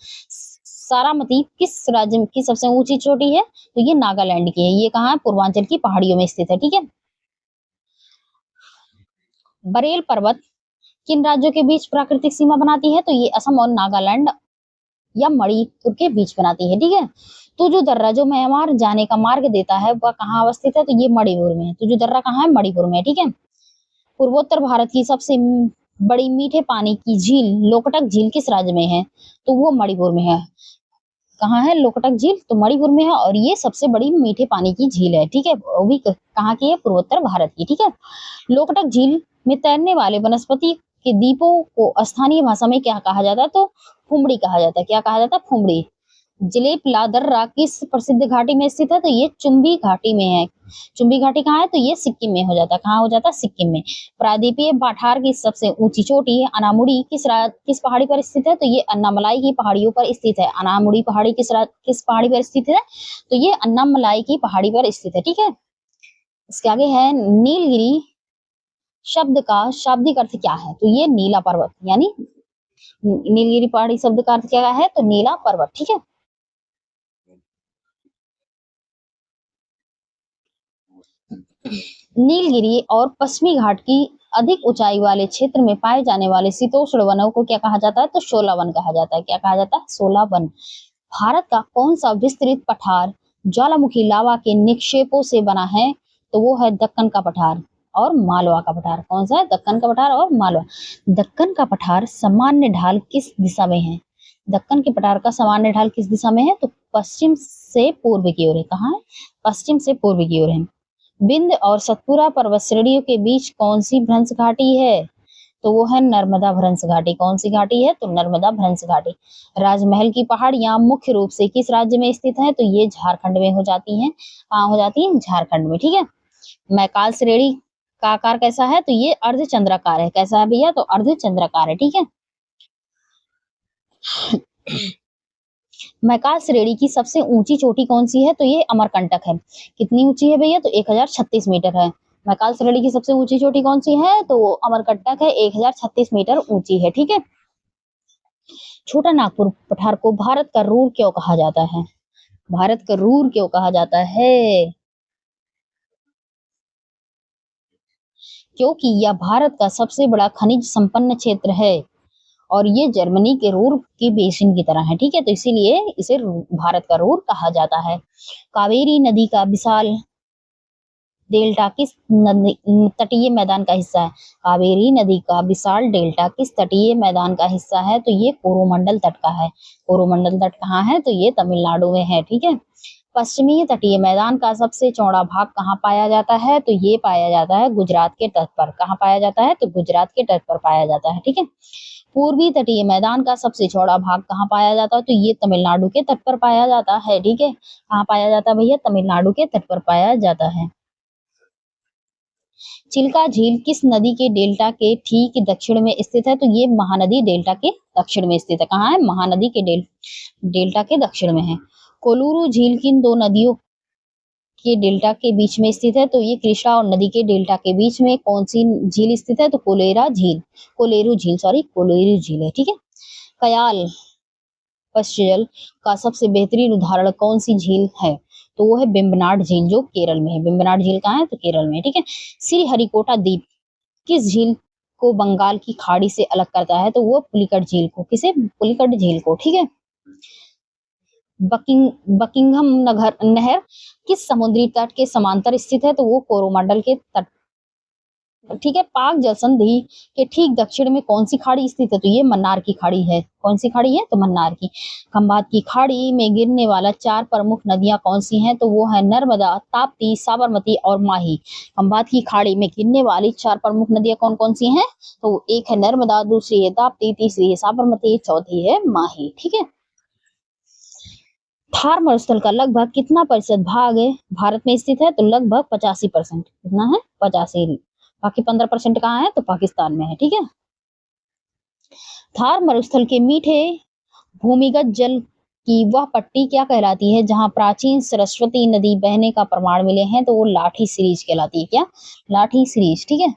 सारामती किस राज्य की सबसे ऊंची चोटी है? तो ये नागालैंड की है। ये कहाँ है? पूर्वांचल की पहाड़ियों में स्थित है। ठीक है। बरेल पर्वत किन राज्यों के बीच प्राकृतिक सीमा बनाती है? तो ये असम और नागालैंड या मणिपुर के बीच बनाती है। ठीक है। तो जो दर्रा जो म्यांमार जाने का मार्ग देता है वह कहाँ अवस्थित है? तो ये मणिपुर में है। तो जो दर्रा कहाँ है? मणिपुर में है। ठीक है। पूर्वोत्तर भारत की सबसे बड़ी मीठे पानी की झील लोकटक झील किस राज्य में है? तो वो मणिपुर में है। कहाँ है लोकटक झील? तो मणिपुर में है, और ये सबसे बड़ी मीठे पानी की झील है। ठीक है। वो भी कहाँ की है? पूर्वोत्तर भारत की। ठीक है। लोकटक झील में तैरने वाले वनस्पति के द्वीपों को स्थानीय भाषा में क्या कहा जाता है? तो फुमड़ी कहा जाता है। क्या कहा जाता है? फुमड़ी। जलेपला दर्रा किस प्रसिद्ध घाटी में स्थित है? तो ये चुम्बी घाटी में है। चुम्बी घाटी कहाँ है? तो ये सिक्किम में हो जाता है। कहाँ हो जाता है? सिक्किम में। प्रायद्वीपीय पठार की सबसे ऊंची चोटी अनामुड़ी किस पहाड़ी पर स्थित है? तो ये अन्नामलाई की पहाड़ियों पर स्थित है। अनामुड़ी पहाड़ी किस पहाड़ी पर स्थित है? तो ये अन्नामलाई की पहाड़ी पर स्थित है। ठीक है, इसके आगे है नीलगिरी शब्द का शाब्दिक अर्थ क्या है? तो ये नीला पर्वत, यानी नीलगिरी पहाड़ी शब्द का अर्थ क्या है? तो नीला पर्वत। ठीक है, नीलगिरी और पश्चिमी घाट की अधिक ऊंचाई वाले क्षेत्र में पाए जाने वाले शीतोष्ण वनों को क्या कहा जाता है? तो शोला वन कहा जाता है। क्या कहा जाता है? शोला वन। भारत का कौन सा विस्तृत पठार ज्वालामुखी लावा के निक्षेपों से बना है? तो वो है दक्कन का पठार और मालवा का पठार। कौन सा है? दक्कन का पठार और मालवा। दक्कन का पठार सामान्य ढाल किस दिशा में है? दक्कन के पठार का सामान्य ढाल किस दिशा में है? तो पश्चिम से पूर्व की ओर है। कहाँ है? पश्चिम से पूर्व की ओर है। विंध्य और सतपुरा पर्वत श्रेणियों के बीच कौन सी भ्रंश घाटी है? तो वो है नर्मदा भ्रंश घाटी। कौन सी घाटी है? तो नर्मदा भ्रंश घाटी। राजमहल की पहाड़ियां मुख्य रूप से किस राज्य में स्थित है? तो ये झारखंड में हो जाती हैं। कहाँ हो जाती है? झारखंड में। ठीक है, मैकाल श्रेणी का आकार कैसा है? तो ये अर्धचंद्राकार है। कैसा है भैया? तो अर्धचंद्राकार है। ठीक है, मैकाल श्रेणी की सबसे ऊंची चोटी कौन सी है? तो ये अमरकंटक है। कितनी ऊंची है भैया? तो 1036 मीटर है। मैकाल श्रेणी की सबसे ऊंची चोटी कौन सी है? तो अमरकंटक है, 1036 मीटर ऊंची है। ठीक है, छोटा नागपुर पठार को भारत का रूर क्यों कहा जाता है? भारत का रूर क्यों कहा जाता है? क्योंकि यह भारत का सबसे बड़ा खनिज संपन्न क्षेत्र है और ये जर्मनी के रूर की बेसिन की तरह है। ठीक है, तो इसीलिए इसे भारत का रूर कहा जाता है। कावेरी नदी का विशाल डेल्टा किस तटीय मैदान का हिस्सा है? कावेरी नदी का विशाल डेल्टा किस तटीय मैदान का हिस्सा है? तो ये कोरोमंडल तट का है। कोरोमंडल तट कहाँ है? तो ये तमिलनाडु में है। ठीक है, पश्चिमी तटीय मैदान का सबसे चौड़ा भाग कहाँ पाया जाता है? तो ये पाया जाता है गुजरात के तट पर। कहाँ पाया जाता है? तो गुजरात के तट पर पाया जाता है। ठीक है, पूर्वी तटीय मैदान का सबसे चौड़ा भाग कहाँ पाया जाता है? तो ये तमिलनाडु के तट पर पाया जाता है। ठीक है, कहाँ पाया जाता है भैया? तमिलनाडु के तट पर पाया जाता है। चिल्का झील किस नदी के डेल्टा के ठीक दक्षिण में स्थित है? तो ये महानदी डेल्टा के दक्षिण में स्थित है। कहाँ है? महानदी के डेल्टा के दक्षिण में है। कोलूरू झील किन दो नदियों के डेल्टा के बीच में स्थित है? तो ये कृष्णा और नदी के डेल्टा के बीच में कौन सी झील स्थित है? तो कोलेरू झील है। ठीक है, कयाल पश्चिल का सबसे बेहतरीन उदाहरण कौन सी झील है? तो वो है बेम्बनाड झील, जो केरल में है। बेम्बनाड झील कहाँ है? तो केरल में है। ठीक है, श्रीहरिकोटा द्वीप किस झील को बंगाल की खाड़ी से अलग करता है? तो वो पुलिकट झील को। किसे? पुलिकट झील को। ठीक है, बकिंघम नहर किस समुद्री तट के समांतर स्थित है? तो वो कोरोमंडल के तट। ठीक है, पाक जल संधि के ठीक दक्षिण में कौन सी खाड़ी स्थित है? तो ये मन्नार की खाड़ी है। कौन सी खाड़ी है? तो मन्नार की। खंभात की खाड़ी में गिरने वाला 4 प्रमुख नदियां कौन सी हैं? तो वो है नर्मदा, ताप्ती, साबरमती और माही। खंभात की खाड़ी में गिरने वाली 4 प्रमुख नदियां कौन कौन सी हैं? तो एक है नर्मदा, दूसरी है ताप्ती, तीसरी है साबरमती, चौथी है माही। ठीक है, थार मरुस्थल का लगभग कितना प्रतिशत भाग भारत में स्थित है? तो लगभग 85%। कितना है? 85। बाकी 15% कहाँ है? तो पाकिस्तान में है। ठीक है, थार मरुस्थल के मीठे भूमिगत जल की वह पट्टी क्या कहलाती है जहां प्राचीन सरस्वती नदी बहने का प्रमाण मिले हैं? तो वो लाठी सीरीज कहलाती है। क्या? लाठी सीरीज। ठीक है,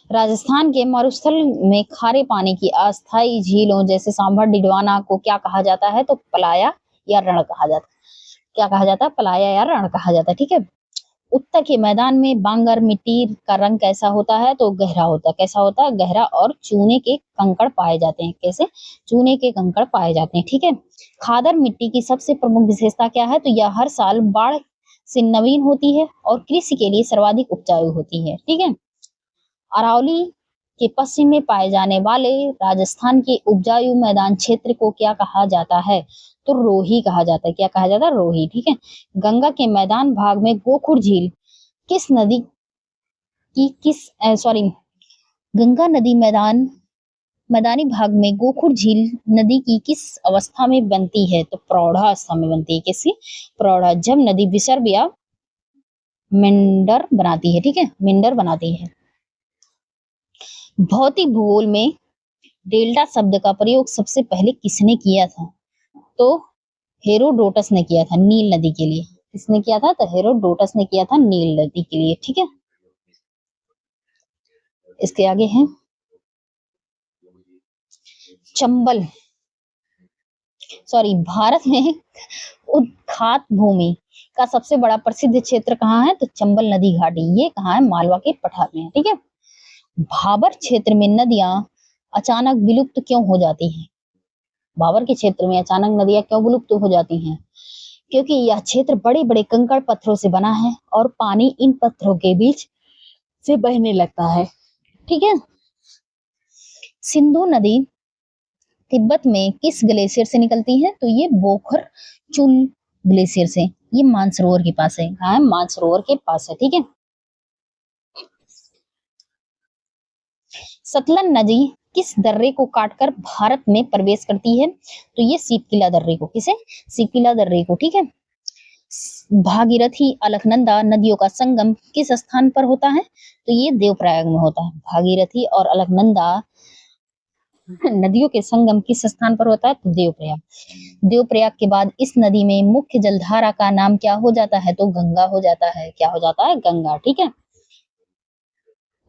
राजस्थान के मरुस्थल में खारे पानी की अस्थायी झीलों जैसे सांभर डिडवाना को क्या कहा जाता है? तो पलाया या रण कहा जाता है। क्या कहा जाता है? पलाया या रण कहा जाता है। ठीक है, उत्तर के मैदान में बांगर मिट्टी का रंग कैसा होता है? तो गहरा होता है। कैसा होता है? गहरा, और चूने के कंकड़ पाए जाते हैं। कैसे? चूने के कंकड़ पाए जाते हैं। ठीक है, खादर मिट्टी की सबसे प्रमुख विशेषता क्या है? तो यह हर साल बाढ़ से नवीन होती है और कृषि के लिए सर्वाधिक उपजाऊ होती है। ठीक है, अरावली के पश्चिम में पाए जाने वाले राजस्थान के उपजाऊ मैदान क्षेत्र को क्या कहा जाता है? तो रोही कहा जाता है। क्या कहा जाता है? रोही। ठीक है, गंगा के मैदान भाग में गोखुर झील किस नदी की किस सॉरी गंगा नदी मैदानी भाग में गोखुर झील नदी की किस अवस्था में बनती है? तो प्रौढ़ावस्था में बनती है। किसकी? प्रौढ़ा, जब नदी विसर्ग या मेंडर बनाती है, ठीक है, मेंडर बनाती है। भौतिक भूगोल में डेल्टा शब्द का प्रयोग सबसे पहले किसने किया था? तो हेरोडोटस ने किया था, नील नदी के लिए। किसने किया था? तो हेरोडोटस ने किया था नील नदी के लिए, ठीक है। इसके आगे है चंबल, सॉरी भारत में उद्खात भूमि का सबसे बड़ा प्रसिद्ध क्षेत्र कहाँ है? तो चंबल नदी घाटी। ये कहाँ है? मालवा के पठार में है, ठीक है। भाबर क्षेत्र में नदियां अचानक विलुप्त क्यों हो जाती हैं? भाबर के क्षेत्र में अचानक नदियां क्यों विलुप्त हो जाती हैं? क्योंकि यह क्षेत्र बड़े बड़े कंकड़ पत्थरों से बना है और पानी इन पत्थरों के बीच से बहने लगता है, ठीक है। सिंधु नदी तिब्बत में किस ग्लेशियर से निकलती है? तो ये बोखर चुल ग्लेशियर से। ये मानसरोवर के पास है। कहाँ है? मानसरोवर के पास है, ठीक है। सतलज नदी किस दर्रे को काटकर भारत में प्रवेश करती है? तो ये सिपकिला दर्रे को। किसे? सिपकिला दर्रे को, ठीक है। भागीरथी अलकनंदा नदियों का संगम किस स्थान पर होता है? तो ये देवप्रयाग में होता है। भागीरथी और अलकनंदा नदियों के संगम किस स्थान पर होता है? तो देवप्रयाग। देवप्रयाग के बाद इस नदी में मुख्य जलधारा का नाम क्या हो जाता है? तो गंगा हो जाता है। क्या हो जाता है? गंगा, ठीक है।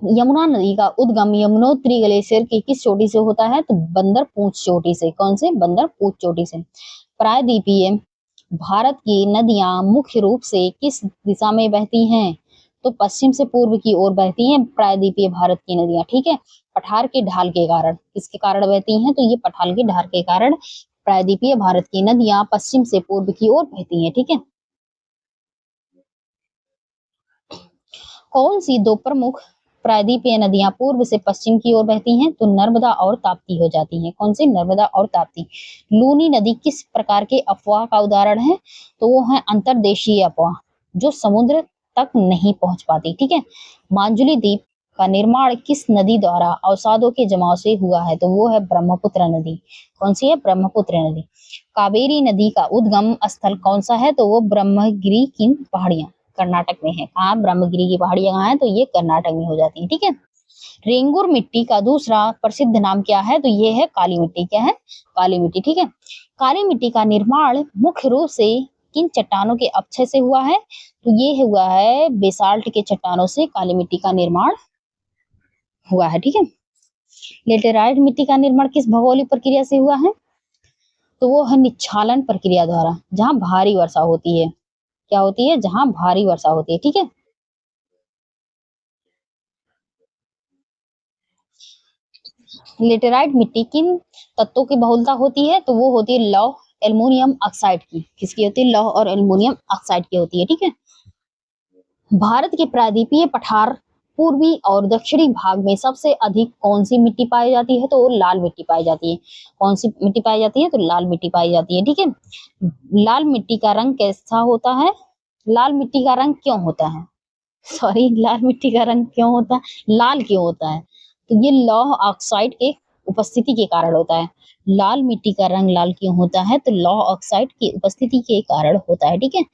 यमुना नदी का उद्गम यमुनोत्री ग्लेशियर की किस चोटी से होता है? तो बंदर पूंछ चोटी से। कौन से? बंदर पूंछ चोटी से। प्रायद्वीपीय भारत की नदियां मुख्य रूप से किस दिशा में बहती हैं? तो पश्चिम से पूर्व की ओर बहती हैं प्रायद्वीपीय भारत की नदियां, ठीक है। पठार के ढाल के कारण। किसके कारण बहती हैं? तो ये पठार के ढाल के कारण प्रायद्वीपीय भारत की नदियां पश्चिम से पूर्व की ओर बहती हैं, ठीक है। कौन सी दो प्रमुख प्रायद्वीपीय नदियां पूर्व से पश्चिम की ओर बहती हैं? तो नर्मदा और ताप्ती हो जाती हैं। कौन सी? नर्मदा और ताप्ती। लूनी नदी किस प्रकार के अफवाह का उदाहरण है? तो वो है अंतर्देशीय अफवाह, जो समुद्र तक नहीं पहुंच पाती, ठीक है। मांजुली द्वीप का निर्माण किस नदी द्वारा अवसादों के जमाव से हुआ है? तो वो है ब्रह्मपुत्र नदी। कौन सी है? ब्रह्मपुत्र नदी। कावेरी नदी का उद्गम स्थल कौन सा है? तो वो ब्रह्मगिरी की पहाड़ियां कर्नाटक में है। कहाँ? ब्रह्मगिरी की पहाड़ियां कहाँ है? तो ये कर्नाटक में हो जाती है, ठीक है। रेंगुर मिट्टी का दूसरा प्रसिद्ध नाम क्या है? तो ये है काली मिट्टी। क्या है? काली मिट्टी, ठीक है। काली मिट्टी का निर्माण मुख्य रूप से किन चट्टानों के अपक्षय से हुआ है? तो ये हुआ है बेसाल्ट के चट्टानों से काली मिट्टी का निर्माण हुआ है, ठीक है। लेटेराइट मिट्टी का निर्माण किस भौगोलिक प्रक्रिया से हुआ है? तो वो है निच्छालन प्रक्रिया द्वारा, जहाँ भारी वर्षा होती है। क्या होती है? जहाँ भारी वर्षा होती है, ठीक है। लेटेराइट मिट्टी किन तत्वों की बहुलता होती है? तो वो होती है लौह एल्युमिनियम ऑक्साइड की। किसकी होती है? लौह और एल्युमिनियम ऑक्साइड की होती है, ठीक है। भारत के प्रायद्वीपीय पठार पूर्वी और दक्षिणी भाग में सबसे अधिक कौन सी मिट्टी पाई जाती है? तो लाल मिट्टी पाई जाती है। कौन सी मिट्टी पाई जाती है? तो लाल मिट्टी पाई जाती है, ठीक है। लाल मिट्टी का रंग कैसा होता है? लाल मिट्टी का रंग क्यों होता है? सॉरी, लाल मिट्टी का रंग क्यों होता है? लाल क्यों होता है? तो ये लौह ऑक्साइड के उपस्थिति के कारण होता है। लाल मिट्टी का रंग लाल क्यों होता है? तो लौह ऑक्साइड की उपस्थिति के कारण होता है, ठीक है।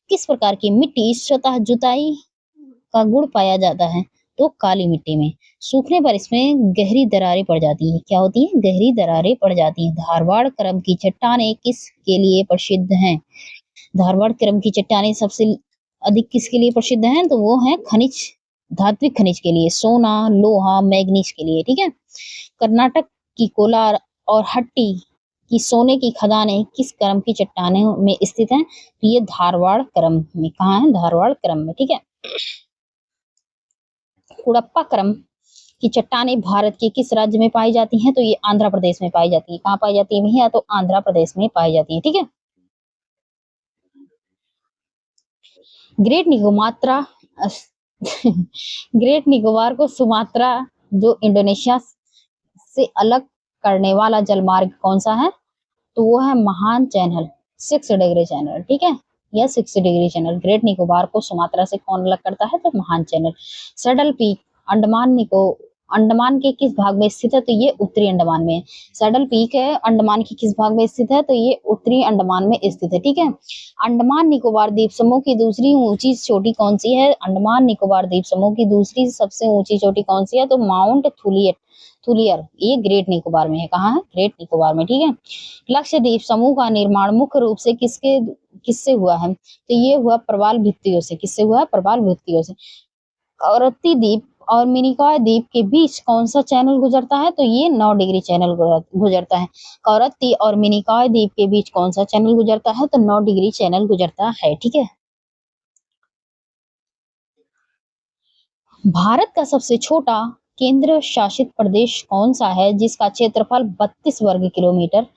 किस प्रकार की मिट्टी स्वतः जुताई का गुण पाया जाता है? तो काली मिट्टी में। सूखने पर इसमें गहरी दरारें पड़ जाती हैं। क्या होती है? गहरी दरारें पड़ जाती हैं। धारवाड़ क्रम की चट्टानें किसके लिए प्रसिद्ध हैं? धारवाड़ क्रम की चट्टानें सबसे अधिक किसके लिए प्रसिद्ध हैं? तो वो है खनिज, धात्विक खनिज के लिए, सोना, लोहा, मैग्नीज के लिए, ठीक है। कर्नाटक की कोलार और हट्टी की सोने की खदानें किस क्रम की चट्टानों में स्थित हैं? तो ये धारवाड़ क्रम में। कहाँ है? धारवाड़ क्रम में, ठीक है। कुड़प्पा क्रम की चट्टानें भारत के किस राज्य में पाई जाती हैं? तो ये आंध्र प्रदेश में पाई जाती है। कहाँ पाई जाती है भैया? तो आंध्र प्रदेश में पाई जाती है, ठीक है। ग्रेट निकोमात्रा ग्रेट निकोबार को सुमात्रा जो इंडोनेशिया से अलग करने वाला जलमार्ग कौन सा है? तो वो है महान चैनल, 6 डिग्री चैनल, ठीक है। यह 6 डिग्री चैनल ग्रेट निकोबार को सुमात्रा से कौन अलग करता है? तो महान चैनल। सैडल पीक अंडमान के किस भाग में स्थित है? तो ये उत्तरी अंडमान में है। सैडल पीक है अंडमान के किस भाग में स्थित है? तो ये उत्तरी अंडमान में स्थित है। ठीक है। अंडमान निकोबार द्वीप समूह की दूसरी ऊंची चोटी कौन सी है? अंडमान निकोबार द्वीप समूह की दूसरी सबसे ऊंची चोटी कौन सी है? तो माउंट थुलियर, ये ग्रेट निकोबार में है। कहाँ है? ग्रेट निकोबार में। ठीक है। लक्षद्वीप समूह का निर्माण मुख्य रूप से किससे हुआ है? तो ये हुआ प्रवाल भित्तियों से। किससे हुआ है? प्रवाल भित्तियों से। कवरत्ती द्वीप और मिनिकॉय द्वीप के बीच कौन सा चैनल गुजरता है? तो ये 9 डिग्री चैनल गुजरता है। कवरत्ती और मिनिकॉय द्वीप के बीच कौन सा चैनल गुजरता है? तो 9 डिग्री चैनल गुजरता है। ठीक है। भारत का सबसे छोटा केंद्र शासित प्रदेश कौन सा है जिसका क्षेत्रफल 32 वर्ग किलोमीटर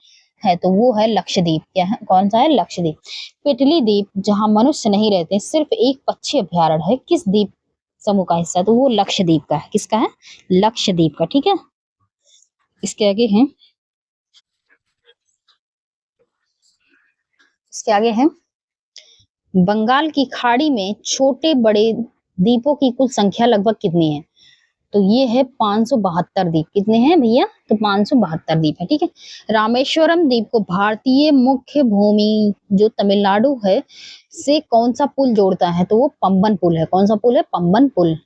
है? तो वो है लक्षद्वीप। क्या है? कौन सा है? लक्षद्वीप। पिटली द्वीप जहां मनुष्य नहीं रहते, सिर्फ एक पक्षी अभ्यारण्य है, किस द्वीप समूह का हिस्सा है? तो वो लक्षद्वीप का है। किसका है? लक्षद्वीप का। ठीक है। इसके आगे है इसके आगे है बंगाल की खाड़ी में छोटे बड़े द्वीपों की कुल संख्या लगभग कितनी है? तो ये है 572 द्वीप। कितने हैं भैया? तो 572 द्वीप है। ठीक है। रामेश्वरम द्वीप को भारतीय मुख्य भूमि जो तमिलनाडु है से कौन सा पुल जोड़ता है? तो वो पंबन पुल है। कौन सा पुल है? पंबन पुल।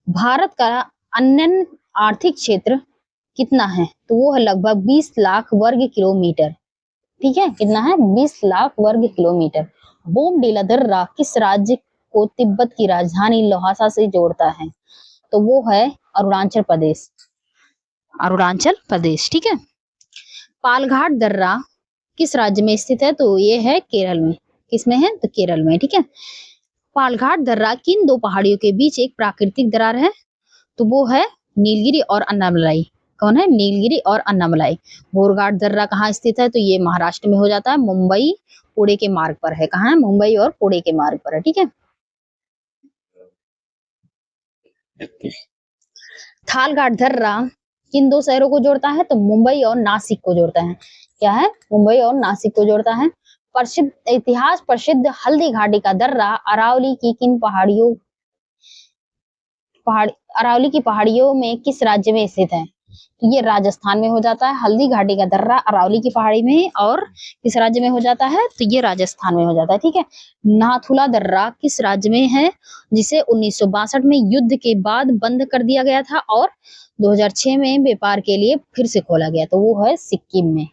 भारत का अन्य आर्थिक क्षेत्र कितना है? तो वो है लगभग 20 लाख वर्ग किलोमीटर। ठीक है। कितना है? 20 लाख वर्ग किलोमीटर। बोमडिला दर्रा किस राज्य को तिब्बत की राजधानी लौहासा से जोड़ता है? तो वो है अरुणाचल प्रदेश। अरुणाचल प्रदेश। ठीक है। पालघाट दर्रा किस राज्य में स्थित है? तो ये है केरल में। किसमें है? तो केरल में। ठीक है। पालघाट दर्रा किन दो पहाड़ियों के बीच एक प्राकृतिक दरार है? तो वो है नीलगिरी और अन्नामलाई। कौन है? नीलगिरी और अन्नामलाई। बोरघाट दर्रा कहाँ स्थित है? तो ये महाराष्ट्र में हो जाता है, मुंबई पुणे के मार्ग पर है। कहाँ है? मुंबई और पुणे के मार्ग पर है। ठीक है। थालघाट दर्रा किन दो शहरों को जोड़ता है? तो मुंबई और नासिक को जोड़ता है। क्या है? मुंबई और नासिक को जोड़ता है। प्रसिद्ध इतिहास प्रसिद्ध हल्दी घाटी का दर्रा अरावली की किन पहाड़ अरावली की पहाड़ियों में किस राज्य में स्थित है? तो ये राजस्थान में हो जाता है। हल्दी घाटी का दर्रा अरावली की पहाड़ी में और किस राज्य में हो जाता है? तो ये राजस्थान में हो जाता है। ठीक है। नाथुला दर्रा किस राज्य में है जिसे 1962 में युद्ध के बाद बंद कर दिया गया था और 2006 में व्यापार के लिए फिर से खोला गया? तो वो है सिक्किम में।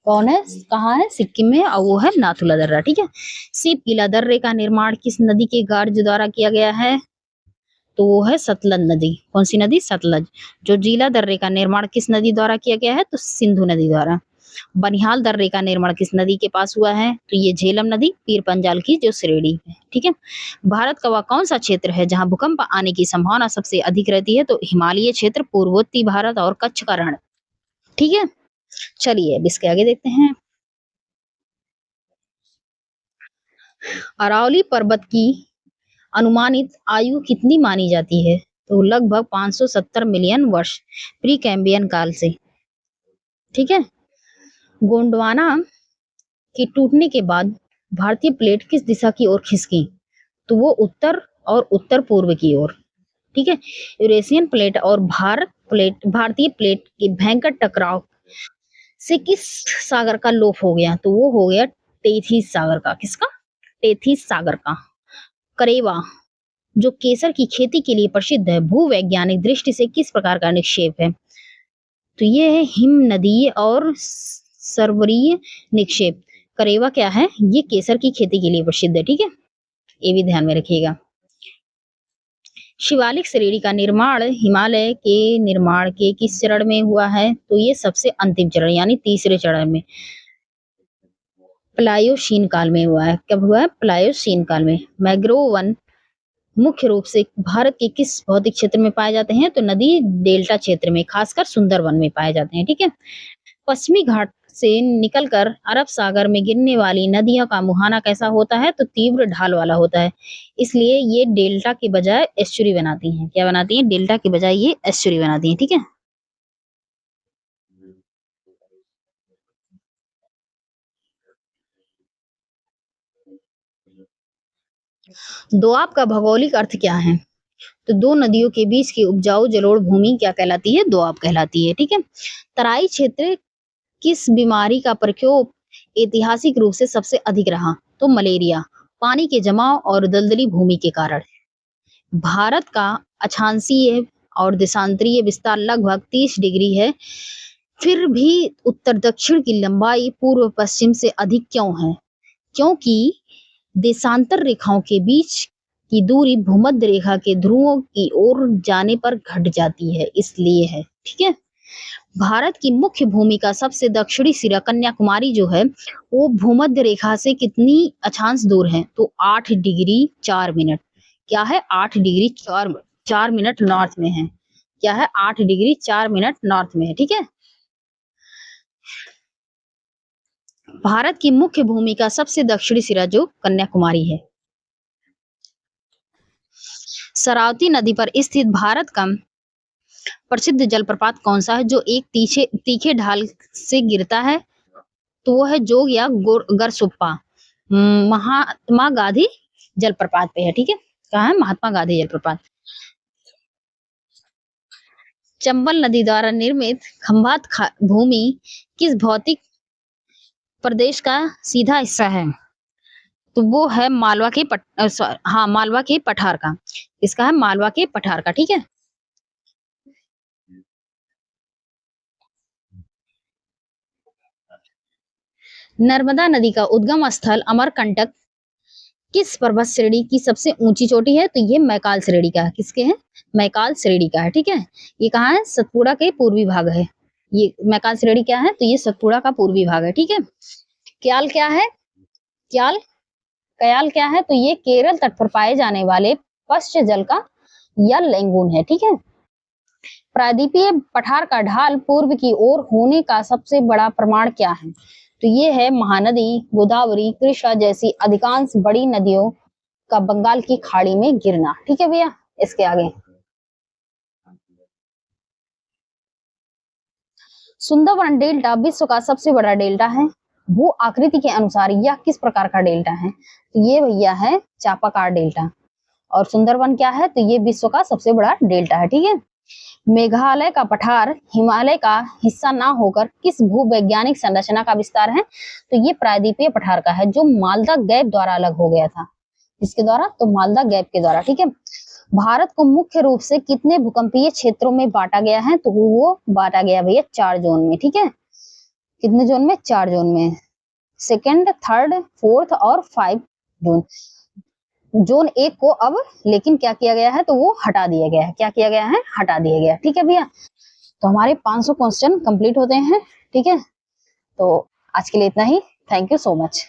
कौन है? कहाँ है? सिक्किम में। और वो है नाथुला दर्रा। ठीक है। सिप किला दर्रे का निर्माण किस नदी के गार्ज द्वारा किया गया है? तो वो है सतलज नदी। कौन सी नदी? सतलज। जो जीला दर्रे का निर्माण किस नदी द्वारा किया गया है? तो सिंधु नदी द्वारा। बनिहाल दर्रे का निर्माण किस नदी के पास हुआ है? तो ये झेलम नदी पीर पंजाल की जो श्रेणी है। ठीक है। भारत का वह कौन सा क्षेत्र है जहां भूकंप आने की संभावना सबसे अधिक रहती है? तो हिमालय क्षेत्र, पूर्वोत्तर भारत और कच्छ का रण। ठीक है। चलिए अब इसके आगे देखते हैं। अरावली पर्वत की अनुमानित आयु कितनी मानी जाती है? तो लगभग 570 मिलियन वर्ष प्री कैम्बियन काल से। ठीक है। गोंडवाना के टूटने के बाद भारतीय प्लेट किस दिशा की ओर खिसकी? तो वो उत्तर और उत्तर पूर्व की ओर। ठीक है। यूरेशियन प्लेट और भारतीय प्लेट के भयंकर टकराव से किस सागर का लोप हो गया? तो वो हो गया टेथीस सागर का। किसका? टेथीस सागर का। करेवा जो केसर की खेती के लिए प्रसिद्ध है, भूवैज्ञानिक दृष्टि से किस प्रकार का निक्षेप है? तो ये है हिमनदीय और सर्वरीय निक्षेप। करेवा क्या है? ये केसर की खेती के लिए प्रसिद्ध है। ठीक है। ये भी ध्यान में रखिएगा। शिवालिक श्रेणी का निर्माण हिमालय के निर्माण के किस चरण में हुआ है? तो ये सबसे अंतिम चरण यानी तीसरे चरण में प्लायोशीन काल में हुआ है। कब हुआ है? प्लायोशीन काल में। मैंग्रोव वन मुख्य रूप से भारत के किस भौतिक क्षेत्र में पाए जाते हैं? तो नदी डेल्टा क्षेत्र में, खासकर सुंदरवन में पाए जाते हैं। ठीक है। पश्चिमी घाट से निकलकर अरब सागर में गिरने वाली नदियों का मुहाना कैसा होता है? तो तीव्र ढाल वाला होता है। इसलिए ये डेल्टा के बजाय एस्चुरी बनाती हैं। क्या बनाती हैं? डेल्टा के बजाय ये एस्चुरी बनाती हैं। ठीक है। दोआब का भौगोलिक अर्थ क्या है? तो दो नदियों के बीच की उपजाऊ जलोढ़ भूमि क्या कहलाती है? दोआब कहलाती है। ठीक है। तराई क्षेत्र किस बीमारी का प्रकोप ऐतिहासिक रूप से सबसे अधिक रहा? तो मलेरिया, पानी के जमाव और दलदली भूमि के कारण। भारत का अक्षांशीय और देशांतरीय विस्तार लगभग 30 डिग्री है, फिर भी उत्तर दक्षिण की लंबाई पूर्व पश्चिम से अधिक क्यों है? क्योंकि देशांतर रेखाओं के बीच की दूरी भूमध्य रेखा के ध्रुवों की ओर जाने पर घट जाती है, इसलिए है। ठीक है। भारत की मुख्य भूमि का सबसे दक्षिणी सिरा कन्याकुमारी जो है वो भूमध्य रेखा से कितनी अक्षांश दूर है? तो 8 डिग्री 4 मिनट। क्या है? 8 डिग्री 4 मिनट नॉर्थ में है। क्या है? 8 डिग्री 4 मिनट नॉर्थ में है। ठीक है। भारत की मुख्य भूमि का सबसे दक्षिणी सिरा जो कन्याकुमारी है। शरावती नदी पर स्थित भारत का प्रसिद्ध जलप्रपात कौन सा है जो एक तीखे ढाल से गिरता है? तो वो है जोग या गरसुप्पा। महात्मा गांधी जलप्रपात पे है। ठीक है। कहाँ है? महात्मा गांधी जलप्रपात। चंबल नदी द्वारा निर्मित खंभात भूमि किस भौतिक प्रदेश का सीधा हिस्सा है? तो वो है मालवा के मालवा के पठार का। इसका है मालवा के पठार का। ठीक है। नर्मदा नदी का उद्गम स्थल अमरकंटक किस पर्वत श्रेणी की सबसे ऊंची चोटी है? तो ये मैकाल श्रेणी का है। किसके है? मैकाल श्रेणी का है। ठीक है। ये कहाँ है? सतपुड़ा के पूर्वी भाग है। ये मैकाल श्रेणी क्या है? तो ये सतपुड़ा का पूर्वी भाग है। ठीक है। क्याल क्या है? कयाल क्या है? तो ये केरल तट पर पाए जाने वाले पश्च जल का या लैंगून है। ठीक है। प्रायद्वीपीय पठार का ढाल पूर्व की ओर होने का सबसे बड़ा प्रमाण क्या है? तो ये है महानदी, गोदावरी, कृष्णा जैसी अधिकांश बड़ी नदियों का बंगाल की खाड़ी में गिरना। ठीक है भैया। इसके आगे सुंदरवन डेल्टा विश्व का सबसे बड़ा डेल्टा है। भू आकृति के अनुसार यह किस प्रकार का डेल्टा है? तो ये भैया है चापाकार डेल्टा। और सुंदरवन क्या है? तो ये विश्व का सबसे बड़ा डेल्टा है। ठीक है। मेघालय का पठार हिमालय का हिस्सा ना होकर किस भूवैज्ञानिक संरचना का विस्तार है? तो ये प्रायद्वीपीय पठार का है जो मालदा गैप द्वारा अलग हो गया था। इसके द्वारा? तो मालदा गैप के द्वारा। ठीक है। भारत को मुख्य रूप से कितने भूकंपीय क्षेत्रों में बांटा गया है? तो वो बांटा गया भैया 4 जोन में। ठीक है। कितने जोन में? 4 जोन में। सेकेंड, थर्ड, फोर्थ और 5 जोन। जोन 1 को अब लेकिन क्या किया गया है? तो वो हटा दिया गया है। क्या किया गया है? हटा दिया गया। ठीक है भैया। तो हमारे 500 क्वेश्चन कंप्लीट होते हैं। ठीक है। तो आज के लिए इतना ही। Thank you so much.